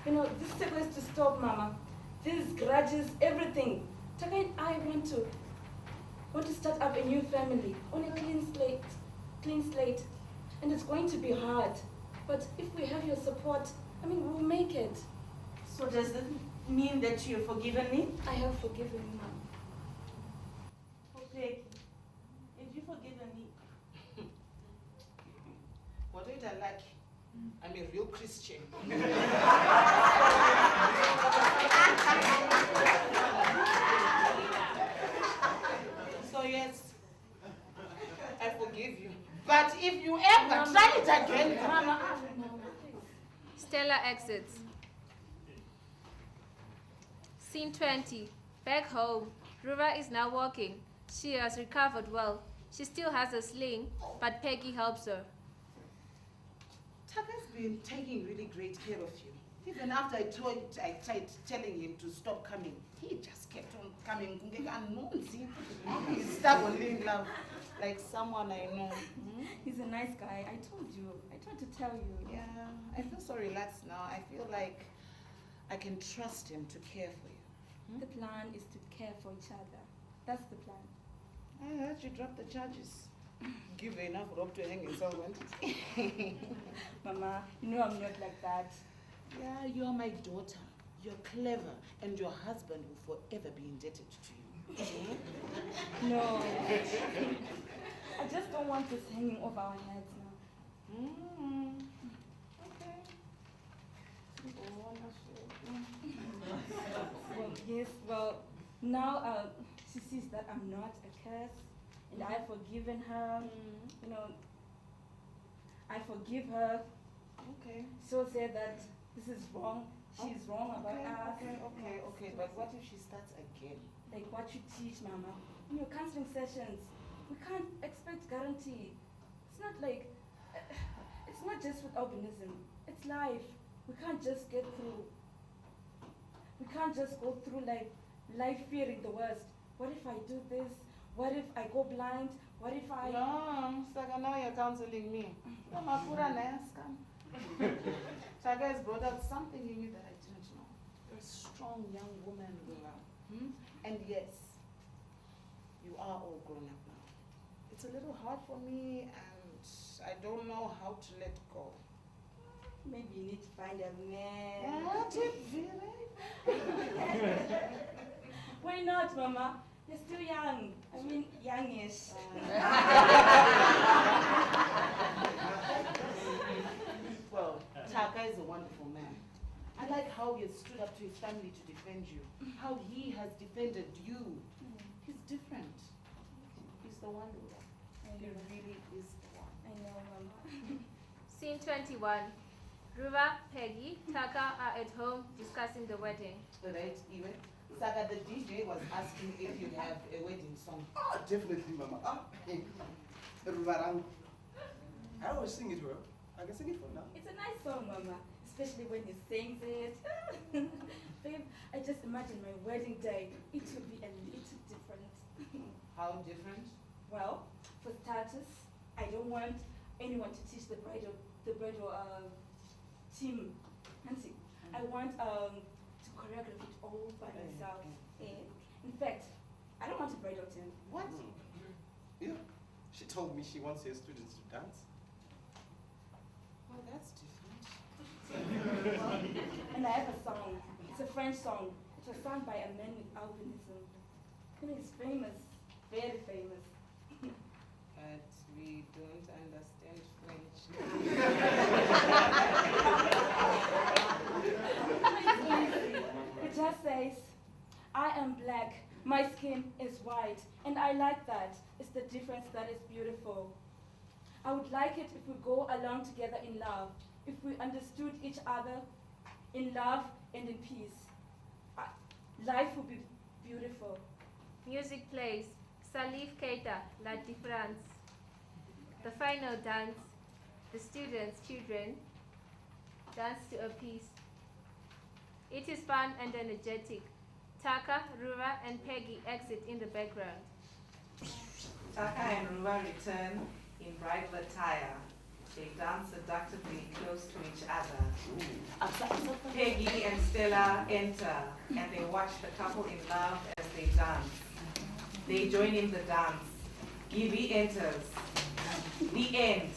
You know, this cycle has to stop, Mama. These grudges, everything. Taka and I want to start up a new family on a clean slate. And it's going to be hard. But if we have your support, I mean, we'll make it. So does that mean that you've forgiven me? I have forgiven you, Mom. Okay. If you've forgiven me, What did I like? I'm a real Christian. So yes, I forgive you. But if you ever try it again, Mama, Stella exits. Scene 20. Back home, Ruva is now walking. She has recovered well. She still has a sling, but Peggy helps her. Taka's been taking really great care of you. Even after I tried telling him to stop coming, he just kept on coming. He's stubbornly in love, like someone I know. he's a nice guy. I told you. I tried to tell you. Yeah, I feel so relaxed now. I feel like I can trust him to care for you. The plan is to care for each other. That's the plan. I heard you drop the charges. Give her enough rope to hang insolvent. Mama, you know I'm not like that. Yeah, you are my daughter. You're clever, and your husband will forever be indebted to you. No. I just don't want this hanging over our heads now. Okay. Well, yes, well, now she sees that I'm not a curse, and I've forgiven her. You know, I forgive her. Okay. She'll say that this is wrong. She's wrong about us. Okay. But what if she starts again? Like what you teach, Mama. In your counseling sessions, we can't expect guarantee. It's not like, it's not just with albinism. It's life. We can't just get through. We can't just go through life fearing the worst. What if I do this? What if I go blind? What if I... No, Saka, now you're counseling me. Saka has brought out something in you that I didn't know. You're a strong young woman, Ruva. And yes, you are all grown up now. It's a little hard for me and I don't know how to let go. Maybe you need to find a man. Why not, Mama? You're still young. I mean, youngish. Well, Taka is a wonderful man. I like how he has stood up to his family to defend you. How he has defended you. He's different. He's the one, Ruva. He really is the one. I know, Mama. Scene 21. Ruva, Peggy, Taka are at home discussing the wedding. Right, Iwe? Saga, the DJ was asking if you have a wedding song. Ah, definitely, Mama. Hey, Ruvarang. I always sing it well. I can sing it for now. It's a nice song, Mama. Especially when he sings it. Babe, I just imagine my wedding day. It would be a little different. How different? Well, for starters, I don't want anyone to teach the bridal team. Nancy, I want to choreograph it all by myself. In fact, I don't want a bridal team. What? Yeah. She told me she wants her students to dance. Well, that's different. And I have a song. It's a French song. It was sung by a man with albinism. And he's famous, very famous. But we don't understand French. It just says, I am black, my skin is white, and I like that. It's the difference that is beautiful. I would like it if we go along together in love, if we understood each other in love and in peace. Life would be beautiful. Music plays. Salif Keita, La Différence. The final dance. The students, children, dance to a piece. It is fun and energetic. Taka, Ruva, and Peggy exit in the background. Taka and Ruva return in bridal attire. They dance seductively close to each other. Peggy and Stella enter and they watch the couple in love as they dance. They join in the dance. Gibby enters. The end.